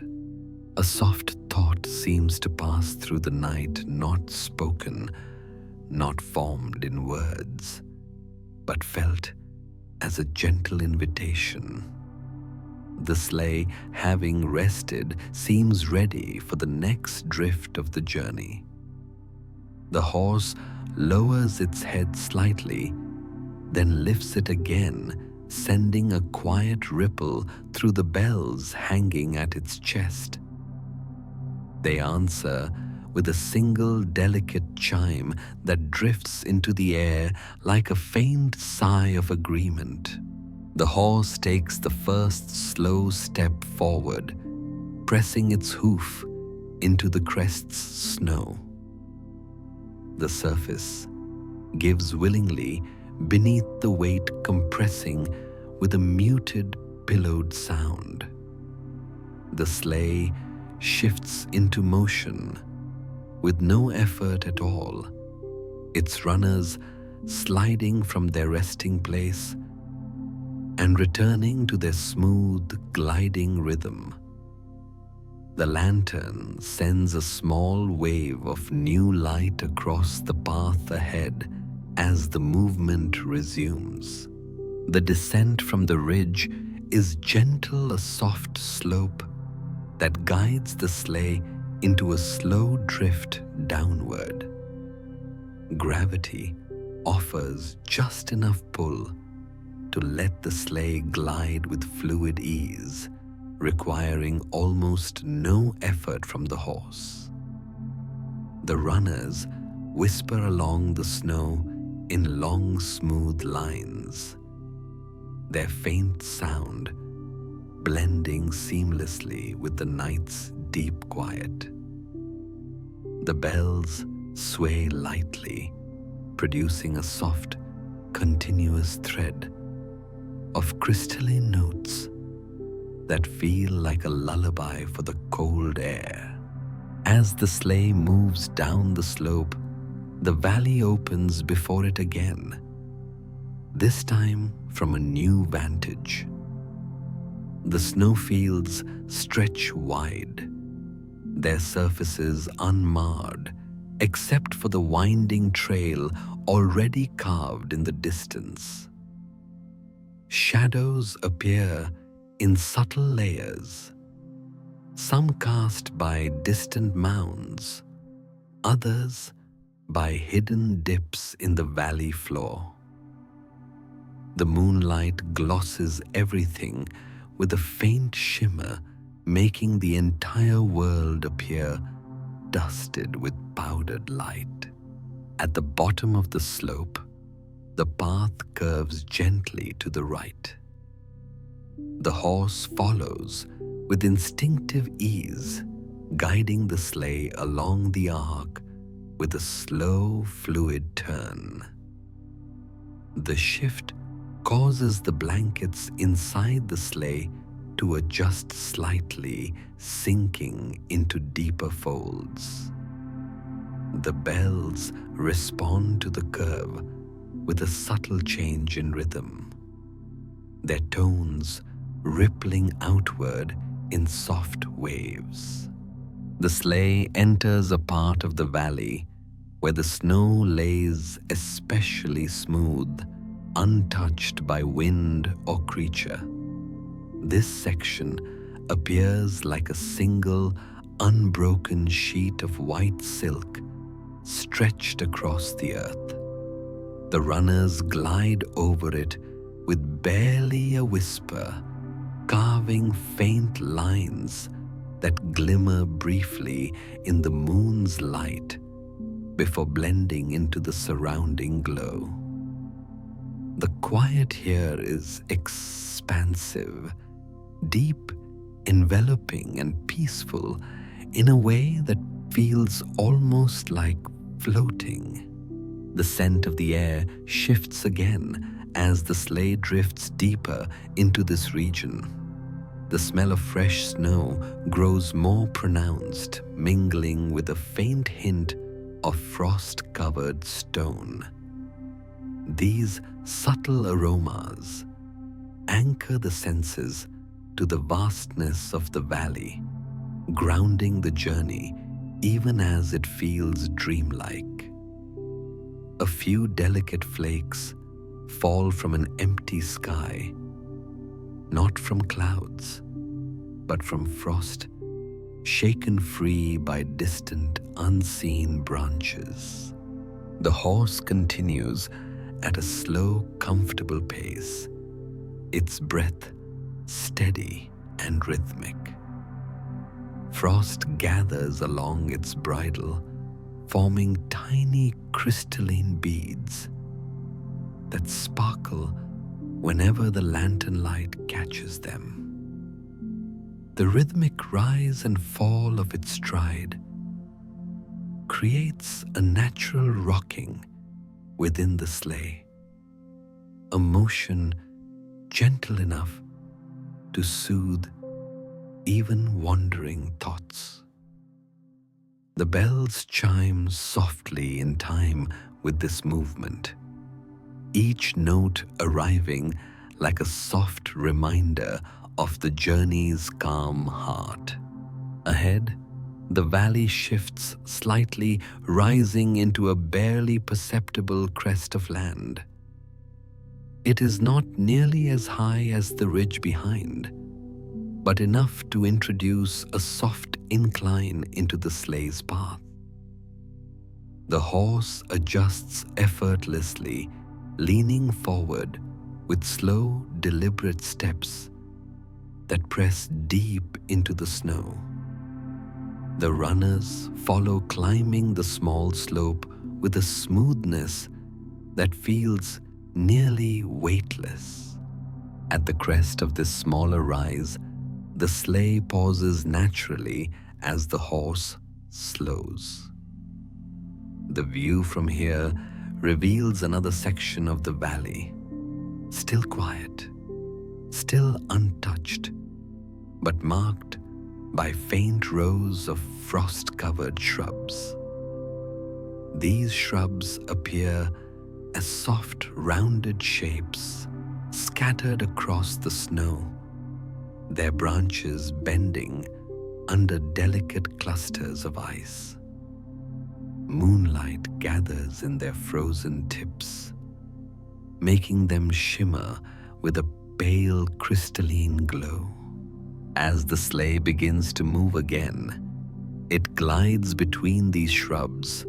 A soft thought seems to pass through the night, not spoken, not formed in words, but felt as a gentle invitation. The sleigh, having rested, seems ready for the next drift of the journey. The horse lowers its head slightly, then lifts it again, sending a quiet ripple through the bells hanging at its chest. They answer with a single delicate chime that drifts into the air like a faint sigh of agreement. The horse takes the first slow step forward, pressing its hoof into the crest's snow. The surface gives willingly beneath the weight, compressing with a muted, pillowed sound. The sleigh shifts into motion with no effort at all, its runners sliding from their resting place and returning to their smooth, gliding rhythm. The lantern sends a small wave of new light across the path ahead as the movement resumes. The descent from the ridge is gentle, a soft slope that guides the sleigh into a slow drift downward. Gravity offers just enough pull to let the sleigh glide with fluid ease, requiring almost no effort from the horse. The runners whisper along the snow in long, smooth lines, their faint sound blending seamlessly with the night's deep quiet. The bells sway lightly, producing a soft, continuous thread of crystalline notes that feel like a lullaby for the cold air. As the sleigh moves down the slope, the valley opens before it again, this time from a new vantage. The snowfields stretch wide, their surfaces unmarred except for the winding trail already carved in the distance. Shadows appear in subtle layers, some cast by distant mounds, others by hidden dips in the valley floor. The moonlight glosses everything with a faint shimmer, making the entire world appear dusted with powdered light. At the bottom of the slope, the path curves gently to the right. The horse follows with instinctive ease, guiding the sleigh along the arc with a slow, fluid turn. The shift causes the blankets inside the sleigh to adjust slightly, sinking into deeper folds. The bells respond to the curve with a subtle change in rhythm, their tones rippling outward in soft waves. The sleigh enters a part of the valley where the snow lays especially smooth, untouched by wind or creature. This section appears like a single, unbroken sheet of white silk stretched across the earth. The runners glide over it with barely a whisper, carving faint lines that glimmer briefly in the moon's light before blending into the surrounding glow. The quiet here is expansive, deep, enveloping, and peaceful in a way that feels almost like floating. The scent of the air shifts again as the sleigh drifts deeper into this region. The smell of fresh snow grows more pronounced, mingling with a faint hint of frost-covered stone. These subtle aromas anchor the senses to the vastness of the valley, grounding the journey even as it feels dreamlike. A few delicate flakes fall from an empty sky, not from clouds, but from frost shaken free by distant, unseen branches. The horse continues at a slow, comfortable pace, its breath steady and rhythmic. Frost gathers along its bridle, forming tiny crystalline beads that sparkle whenever the lantern light catches them. The rhythmic rise and fall of its stride creates a natural rocking within the sleigh, a motion gentle enough to soothe even wandering thoughts. The bells chime softly in time with this movement, each note arriving like a soft reminder of the journey's calm heart. Ahead, the valley shifts slightly, rising into a barely perceptible crest of land. It is not nearly as high as the ridge behind, but enough to introduce a soft incline into the sleigh's path. The horse adjusts effortlessly, leaning forward with slow, deliberate steps that press deep into the snow. The runners follow, climbing the small slope with a smoothness that feels nearly weightless. At the crest of this smaller rise, the sleigh pauses naturally as the horse slows. The view from here reveals another section of the valley, still quiet, still untouched, but marked by faint rows of frost-covered shrubs. These shrubs appear as soft, rounded shapes scattered across the snow, their branches bending under delicate clusters of ice. Moonlight gathers in their frozen tips, making them shimmer with a pale crystalline glow. As the sleigh begins to move again, it glides between these shrubs,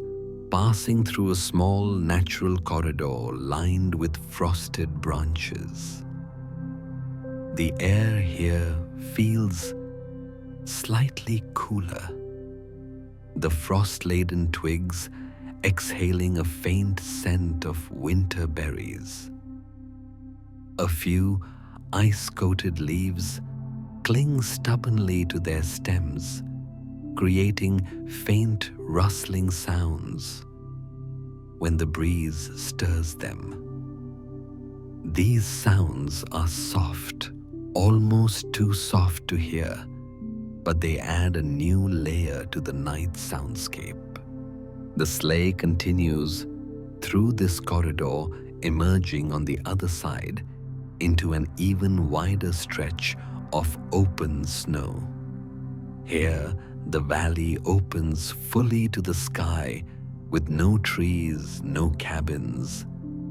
passing through a small natural corridor lined with frosted branches. The air here feels slightly cooler, the frost-laden twigs exhaling a faint scent of winter berries. A few ice-coated leaves cling stubbornly to their stems, creating faint rustling sounds when the breeze stirs them. These sounds are soft, almost too soft to hear, but they add a new layer to the night soundscape. The sleigh continues through this corridor, emerging on the other side into an even wider stretch of open snow. Here, the valley opens fully to the sky with no trees, no cabins,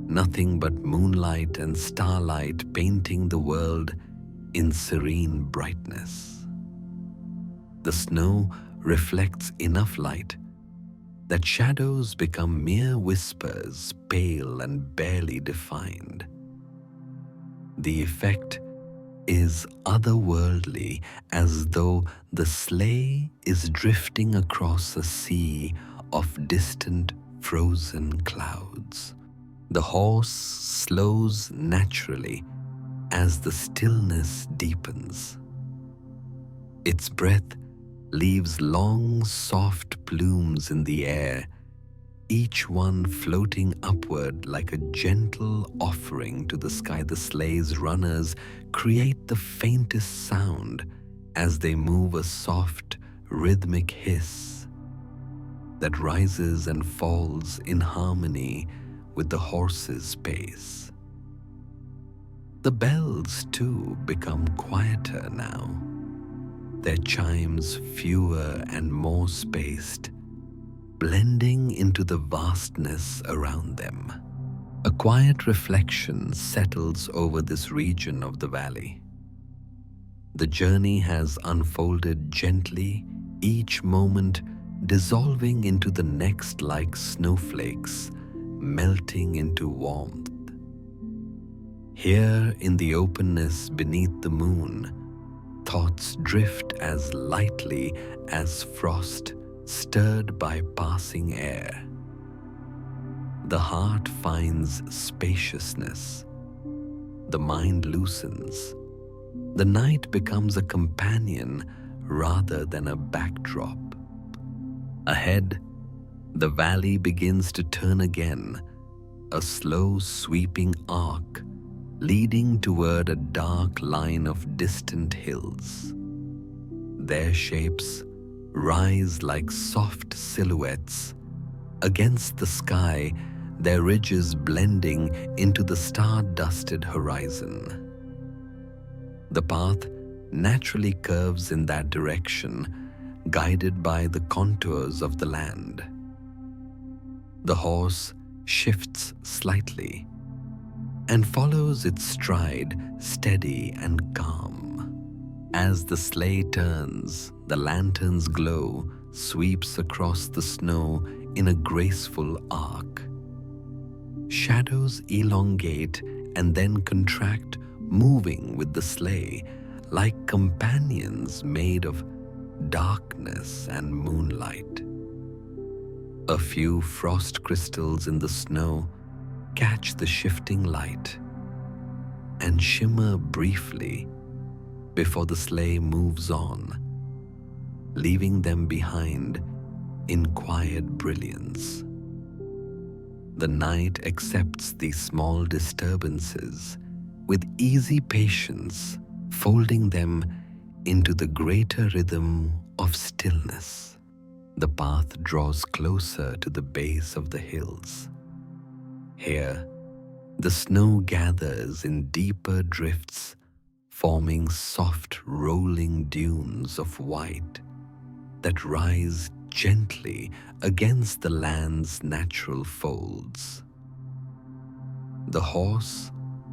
nothing but moonlight and starlight painting the world in serene brightness. The snow reflects enough light that shadows become mere whispers, pale and barely defined. The effect is otherworldly, as though the sleigh is drifting across a sea of distant frozen clouds. The horse slows naturally as the stillness deepens. Its breath leaves long, soft plumes in the air, each one floating upward like a gentle offering to the sky. The sleigh's runners create the faintest sound as they move, a soft, rhythmic hiss that rises and falls in harmony with the horse's pace. The bells, too, become quieter now, their chimes fewer and more spaced, blending into the vastness around them. A quiet reflection settles over this region of the valley. The journey has unfolded gently, each moment dissolving into the next like snowflakes melting into warmth. Here in the openness beneath the moon, thoughts drift as lightly as frost stirred by passing air. The heart finds spaciousness. The mind loosens. The night becomes a companion rather than a backdrop. Ahead, the valley begins to turn again, a slow sweeping arc leading toward a dark line of distant hills. Their shapes rise like soft silhouettes against the sky, their ridges blending into the star-dusted horizon. The path naturally curves in that direction, guided by the contours of the land. The horse shifts slightly and follows its stride, steady and calm. As the sleigh turns, the lantern's glow sweeps across the snow in a graceful arc. Shadows elongate and then contract, moving with the sleigh like companions made of darkness and moonlight. A few frost crystals in the snow catch the shifting light and shimmer briefly before the sleigh moves on, leaving them behind in quiet brilliance. The night accepts these small disturbances with easy patience, folding them into the greater rhythm of stillness. The path draws closer to the base of the hills, Here, the snow gathers in deeper drifts, forming soft rolling dunes of white that rise gently against the land's natural folds. The horse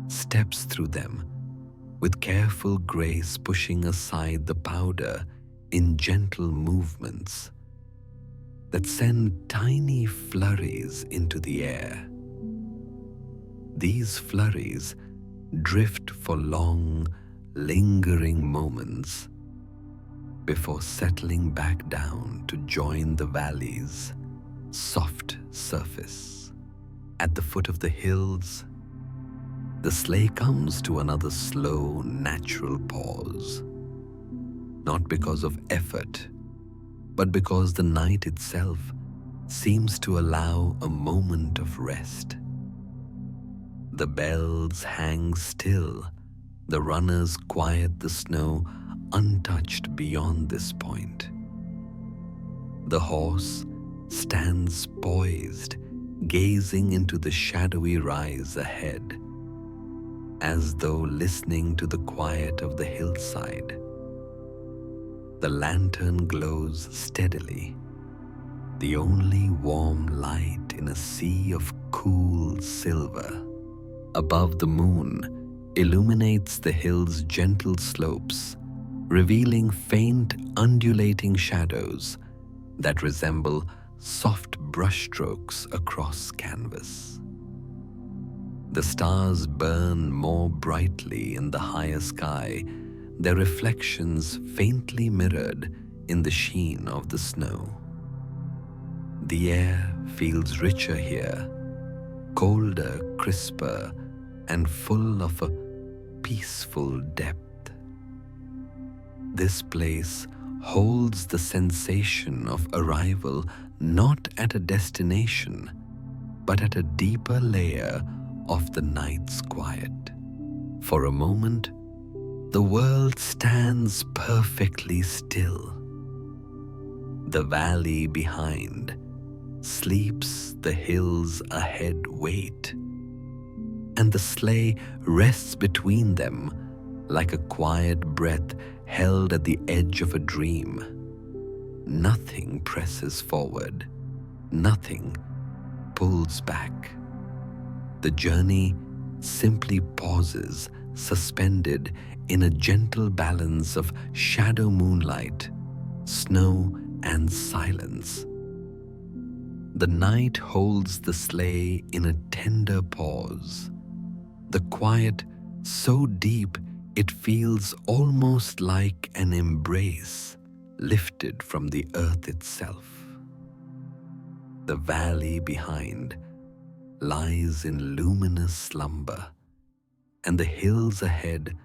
steps through them with careful grace, pushing aside the powder in gentle movements that send tiny flurries into the air. These flurries drift for long, lingering moments before settling back down to join the valley's soft surface. At the foot of the hills, the sleigh comes to another slow, natural pause, not because of effort, but because the night itself seems to allow a moment of rest. The bells hang still, the runners quiet the snow untouched beyond this point. The horse stands poised, gazing into the shadowy rise ahead, as though listening to the quiet of the hillside. The lantern glows steadily, the only warm light in a sea of cool silver. Above, the moon illuminates the hill's gentle slopes, revealing faint undulating shadows that resemble soft brushstrokes across canvas. The stars burn more brightly in the higher sky, their reflections faintly mirrored in the sheen of the snow. The air feels richer here, colder, crisper, and full of a peaceful depth. This place holds the sensation of arrival not at a destination, but at a deeper layer of the night's quiet. For a moment, the world stands perfectly still. The valley behind sleeps, the hills ahead wait, and the sleigh rests between them like a quiet breath held at the edge of a dream. Nothing presses forward, nothing pulls back. The journey simply pauses, suspended in a gentle balance of shadow moonlight, snow, and silence. The night holds the sleigh in a tender pause, the quiet so deep it feels almost like an embrace lifted from the earth itself. The valley behind lies in luminous slumber, and the hills ahead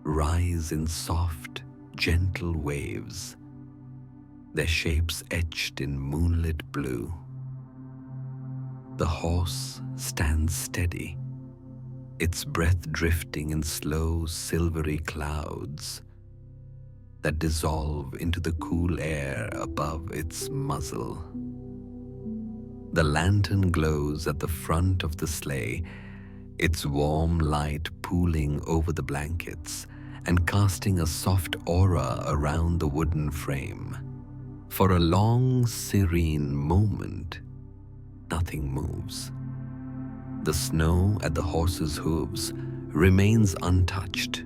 rise in soft, gentle waves, their shapes etched in moonlit blue. The horse stands steady, its breath drifting in slow, silvery clouds that dissolve into the cool air above its muzzle. The lantern glows at the front of the sleigh, its warm light pooling over the blankets and casting a soft aura around the wooden frame. For a long, serene moment, nothing moves. The snow at the horse's hooves remains untouched,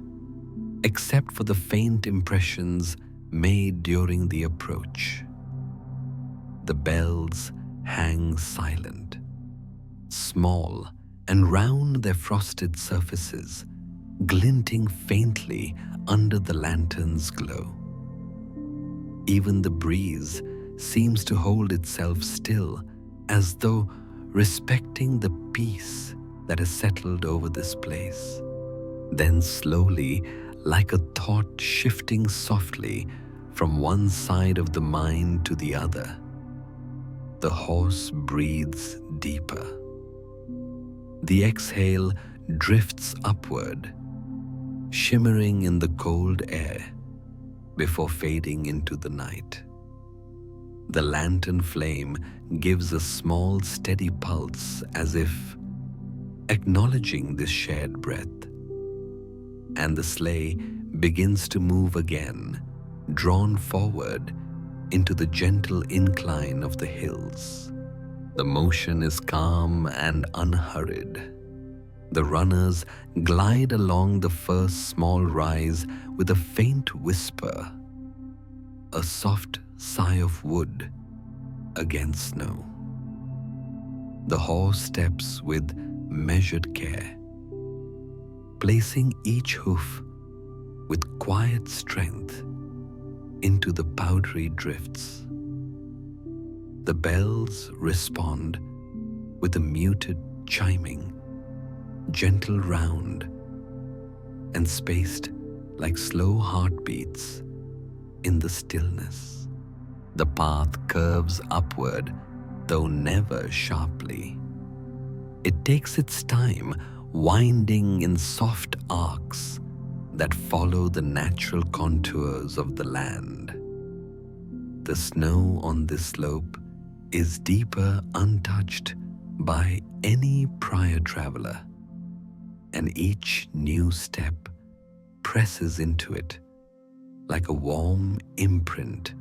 except for the faint impressions made during the approach. The bells hang silent, small and round their frosted surfaces, glinting faintly under the lantern's glow. Even the breeze seems to hold itself still, as though respecting the peace that has settled over this place. Then slowly, like a thought shifting softly from one side of the mind to the other, the horse breathes deeper. The exhale drifts upward, shimmering in the cold air before fading into the night. The lantern flame gives a small, steady pulse, as if acknowledging this shared breath. And the sleigh begins to move again, drawn forward into the gentle incline of the hills. The motion is calm and unhurried. The runners glide along the first small rise with a faint whisper, a soft sigh of wood against snow. The horse steps with measured care, placing each hoof with quiet strength into the powdery drifts. The bells respond with a muted chiming, gentle round and spaced like slow heartbeats in the stillness. The path curves upward, though never sharply. It takes its time, winding in soft arcs that follow the natural contours of the land. The snow on this slope is deeper, untouched by any prior traveler, and each new step presses into it like a warm imprint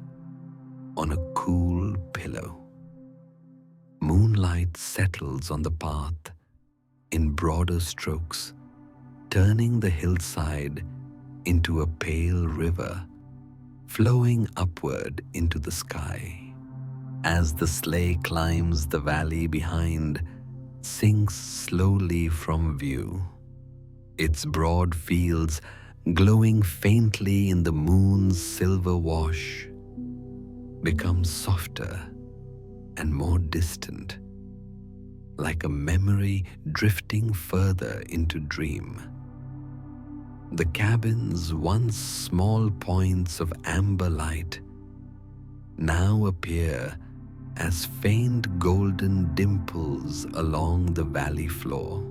on a cool pillow. Moonlight settles on the path in broader strokes, turning the hillside into a pale river flowing upward into the sky. As the sleigh climbs, the valley behind sinks slowly from view, its broad fields glowing faintly in the moon's silver wash become softer and more distant, like a memory drifting further into dream. The cabins, once small points of amber light, now appear as faint golden dimples along the valley floor.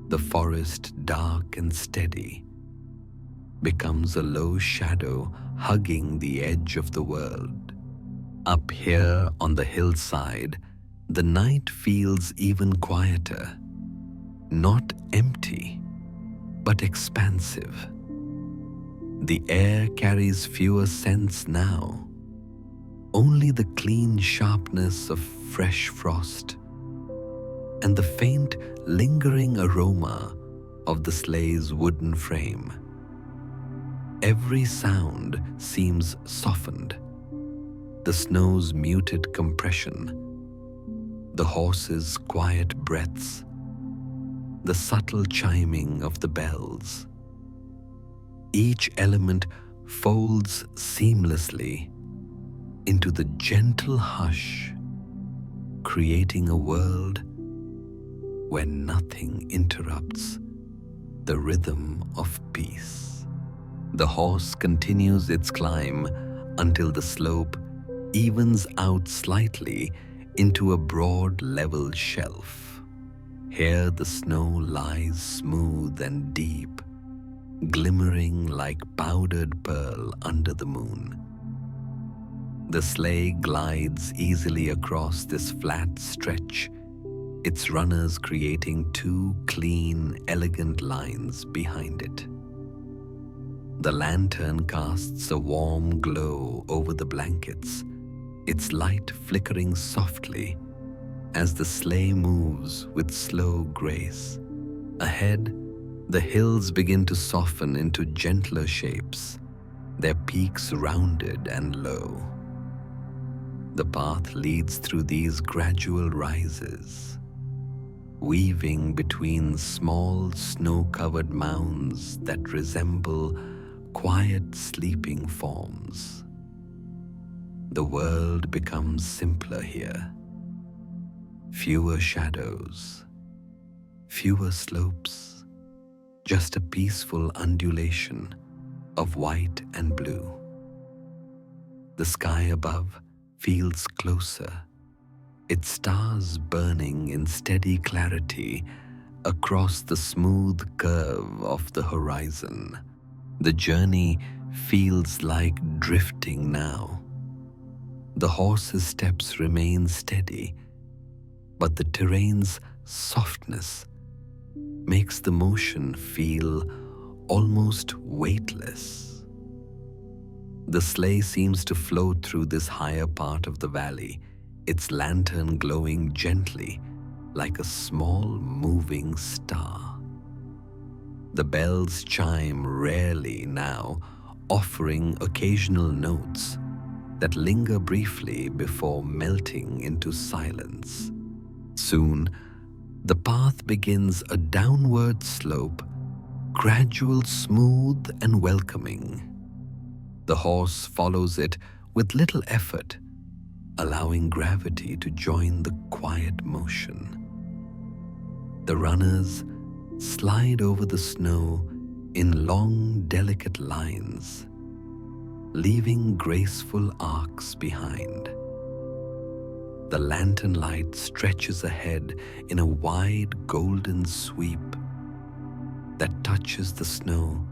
The forest, dark and steady, becomes a low shadow hugging the edge of the world. Up here on the hillside, the night feels even quieter, not empty, but expansive. The air carries fewer scents now, only the clean sharpness of fresh frost and the faint lingering aroma of the sleigh's wooden frame. Every sound seems softened. The snow's muted compression, the horse's quiet breaths, the subtle chiming of the bells. Each element folds seamlessly into the gentle hush, creating a world where nothing interrupts the rhythm of peace. The horse continues its climb until the slope evens out slightly into a broad level shelf. Here the snow lies smooth and deep, glimmering like powdered pearl under the moon. The sleigh glides easily across this flat stretch, its runners creating two clean, elegant lines behind it. The lantern casts a warm glow over the blankets, its light flickering softly as the sleigh moves with slow grace. Ahead, the hills begin to soften into gentler shapes, their peaks rounded and low. The path leads through these gradual rises, weaving between small snow-covered mounds that resemble quiet sleeping forms. The world becomes simpler here. Fewer shadows, fewer slopes, just a peaceful undulation of white and blue. The sky above feels closer, its stars burning in steady clarity across the smooth curve of the horizon. The journey feels like drifting now. The horse's steps remain steady, but the terrain's softness makes the motion feel almost weightless. The sleigh seems to float through this higher part of the valley, its lantern glowing gently like a small moving star. The bells chime rarely now, offering occasional notes that linger briefly before melting into silence. Soon, the path begins a downward slope, gradual, smooth, and welcoming. The horse follows it with little effort, allowing gravity to join the quiet motion. The runners slide over the snow in long, delicate lines, leaving graceful arcs behind. The lantern light stretches ahead in a wide golden sweep that touches the snow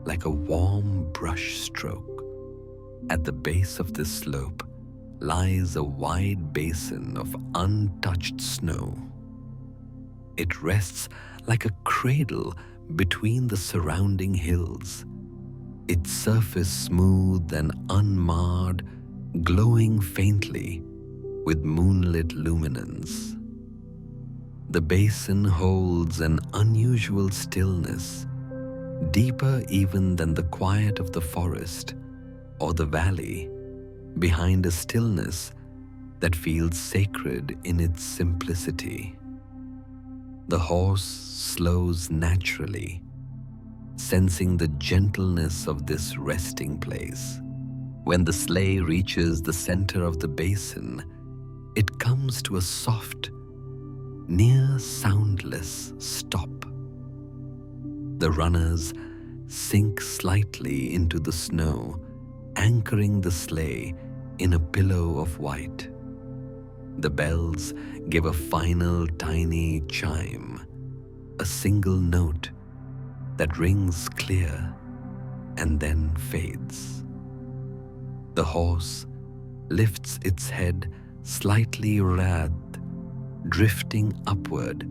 like a warm brush stroke. At the base of this slope lies a wide basin of untouched snow. It rests like a cradle between the surrounding hills, its surface smooth and unmarred, glowing faintly with moonlit luminance. The basin holds an unusual stillness, deeper even than the quiet of the forest or the valley, behind a stillness that feels sacred in its simplicity. The horse slows naturally, sensing the gentleness of this resting place. When the sleigh reaches the center of the basin, it comes to a soft, near soundless stop. The runners sink slightly into the snow, anchoring the sleigh in a pillow of white. The bells give a final tiny chime, a single note that rings clear and then fades. The horse lifts its head slightly wrathed, drifting upward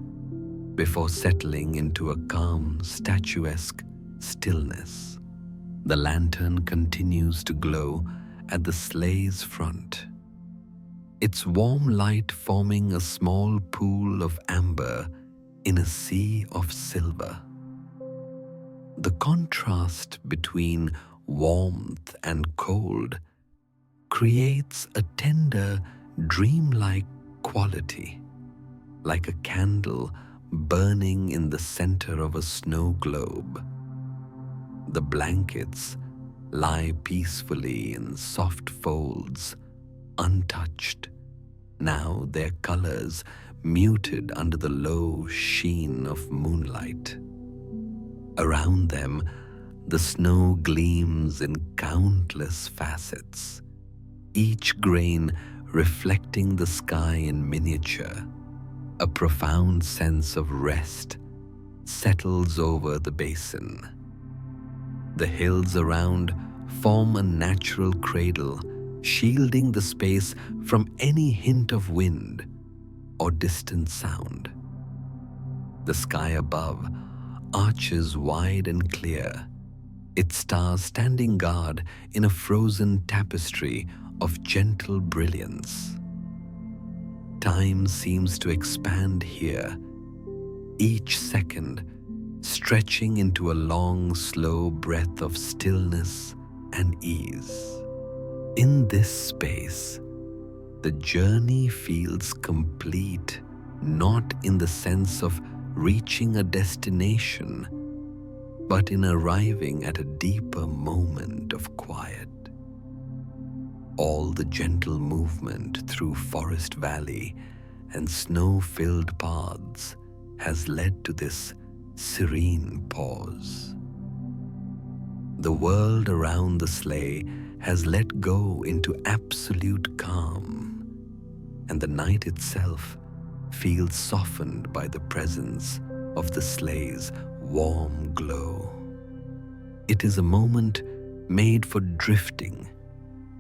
before settling into a calm, statuesque stillness. The lantern continues to glow at the sleigh's front, its warm light forming a small pool of amber in a sea of silver. The contrast between warmth and cold creates a tender, dreamlike quality, like a candle burning in the center of a snow globe. The blankets lie peacefully in soft folds, untouched, now their colors muted under the low sheen of moonlight. Around them, the snow gleams in countless facets, each grain reflecting the sky in miniature. A profound sense of rest settles over the basin. The hills around form a natural cradle, shielding the space from any hint of wind or distant sound. The sky above arches wide and clear, its stars standing guard in a frozen tapestry of gentle brilliance. Time seems to expand here, each second stretching into a long, slow breath of stillness and ease. In this space, the journey feels complete, not in the sense of reaching a destination, but in arriving at a deeper moment of quiet. All the gentle movement through forest valley and snow-filled paths has led to this serene pause. The world around the sleigh has let go into absolute calm, and the night itself feels softened by the presence of the sleigh's warm glow. It is a moment made for drifting,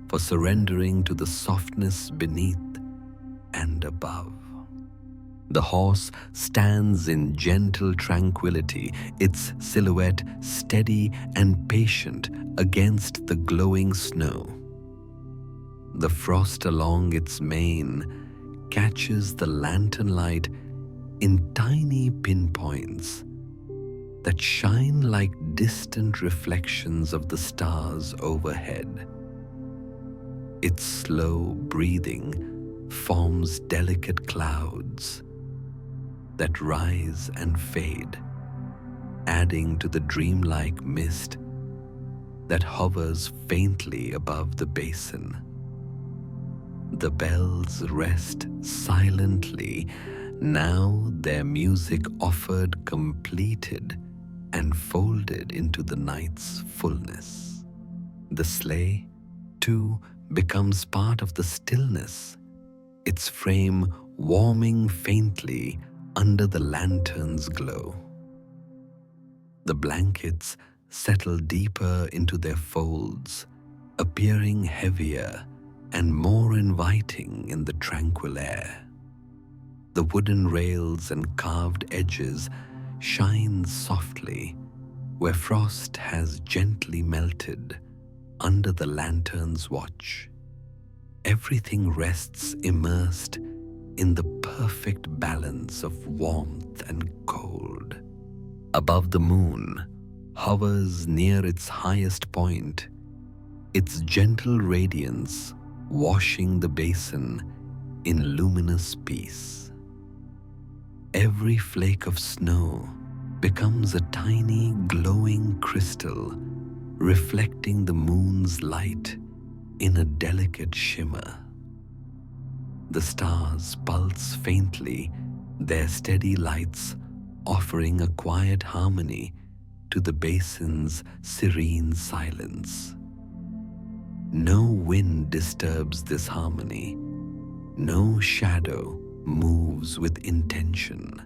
for surrendering to the softness beneath and above. The horse stands in gentle tranquility, its silhouette steady and patient against the glowing snow. The frost along its mane catches the lantern light in tiny pinpoints that shine like distant reflections of the stars overhead. Its slow breathing forms delicate clouds that rise and fade, adding to the dreamlike mist that hovers faintly above the basin. The bells rest silently, now their music offered completed and folded into the night's fullness. The sleigh, too, becomes part of the stillness, its frame warming faintly under the lantern's glow. The blankets settle deeper into their folds, appearing heavier and more inviting in the tranquil air. The wooden rails and carved edges shine softly where frost has gently melted under the lantern's watch. Everything rests immersed in the perfect balance of warmth and cold. Above the moon hovers near its highest point, its gentle radiance washing the basin in luminous peace. Every flake of snow becomes a tiny glowing crystal, reflecting the moon's light in a delicate shimmer. The stars pulse faintly, their steady lights offering a quiet harmony to the basin's serene silence. No wind disturbs this harmony. No shadow moves with intention.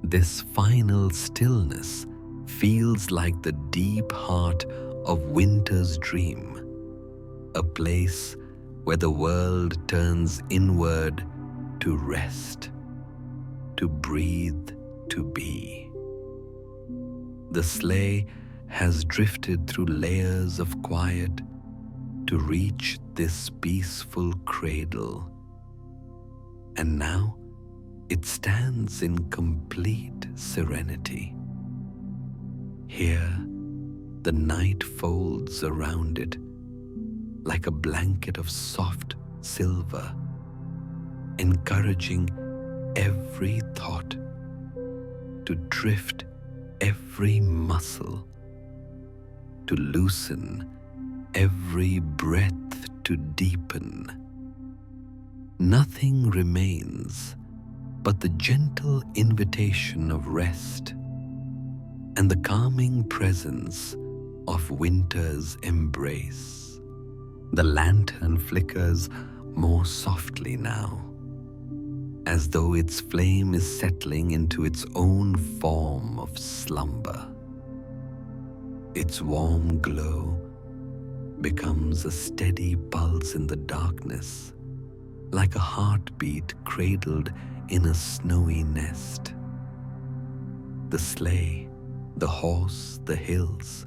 This final stillness feels like the deep heart of winter's dream, a place where the world turns inward to rest, to breathe, to be. The sleigh has drifted through layers of quiet to reach this peaceful cradle, and now it stands in complete serenity. Here, the night folds around it like a blanket of soft silver, encouraging every thought to drift, every muscle to loosen, every breath to deepen. Nothing remains but the gentle invitation of rest and the calming presence of winter's embrace. The lantern flickers more softly now, as though its flame is settling into its own form of slumber. Its warm glow becomes a steady pulse in the darkness, like a heartbeat cradled in a snowy nest. The sleigh, the horse, the hills,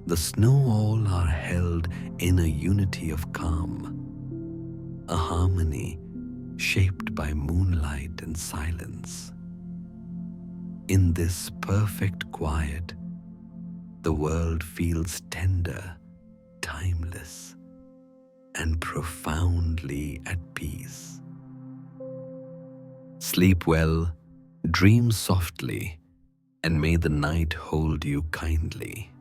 the snow all are held in a unity of calm, a harmony shaped by moonlight and silence. In this perfect quiet, the world feels tender, timeless, and profoundly at peace. Sleep well, dream softly, and may the night hold you kindly.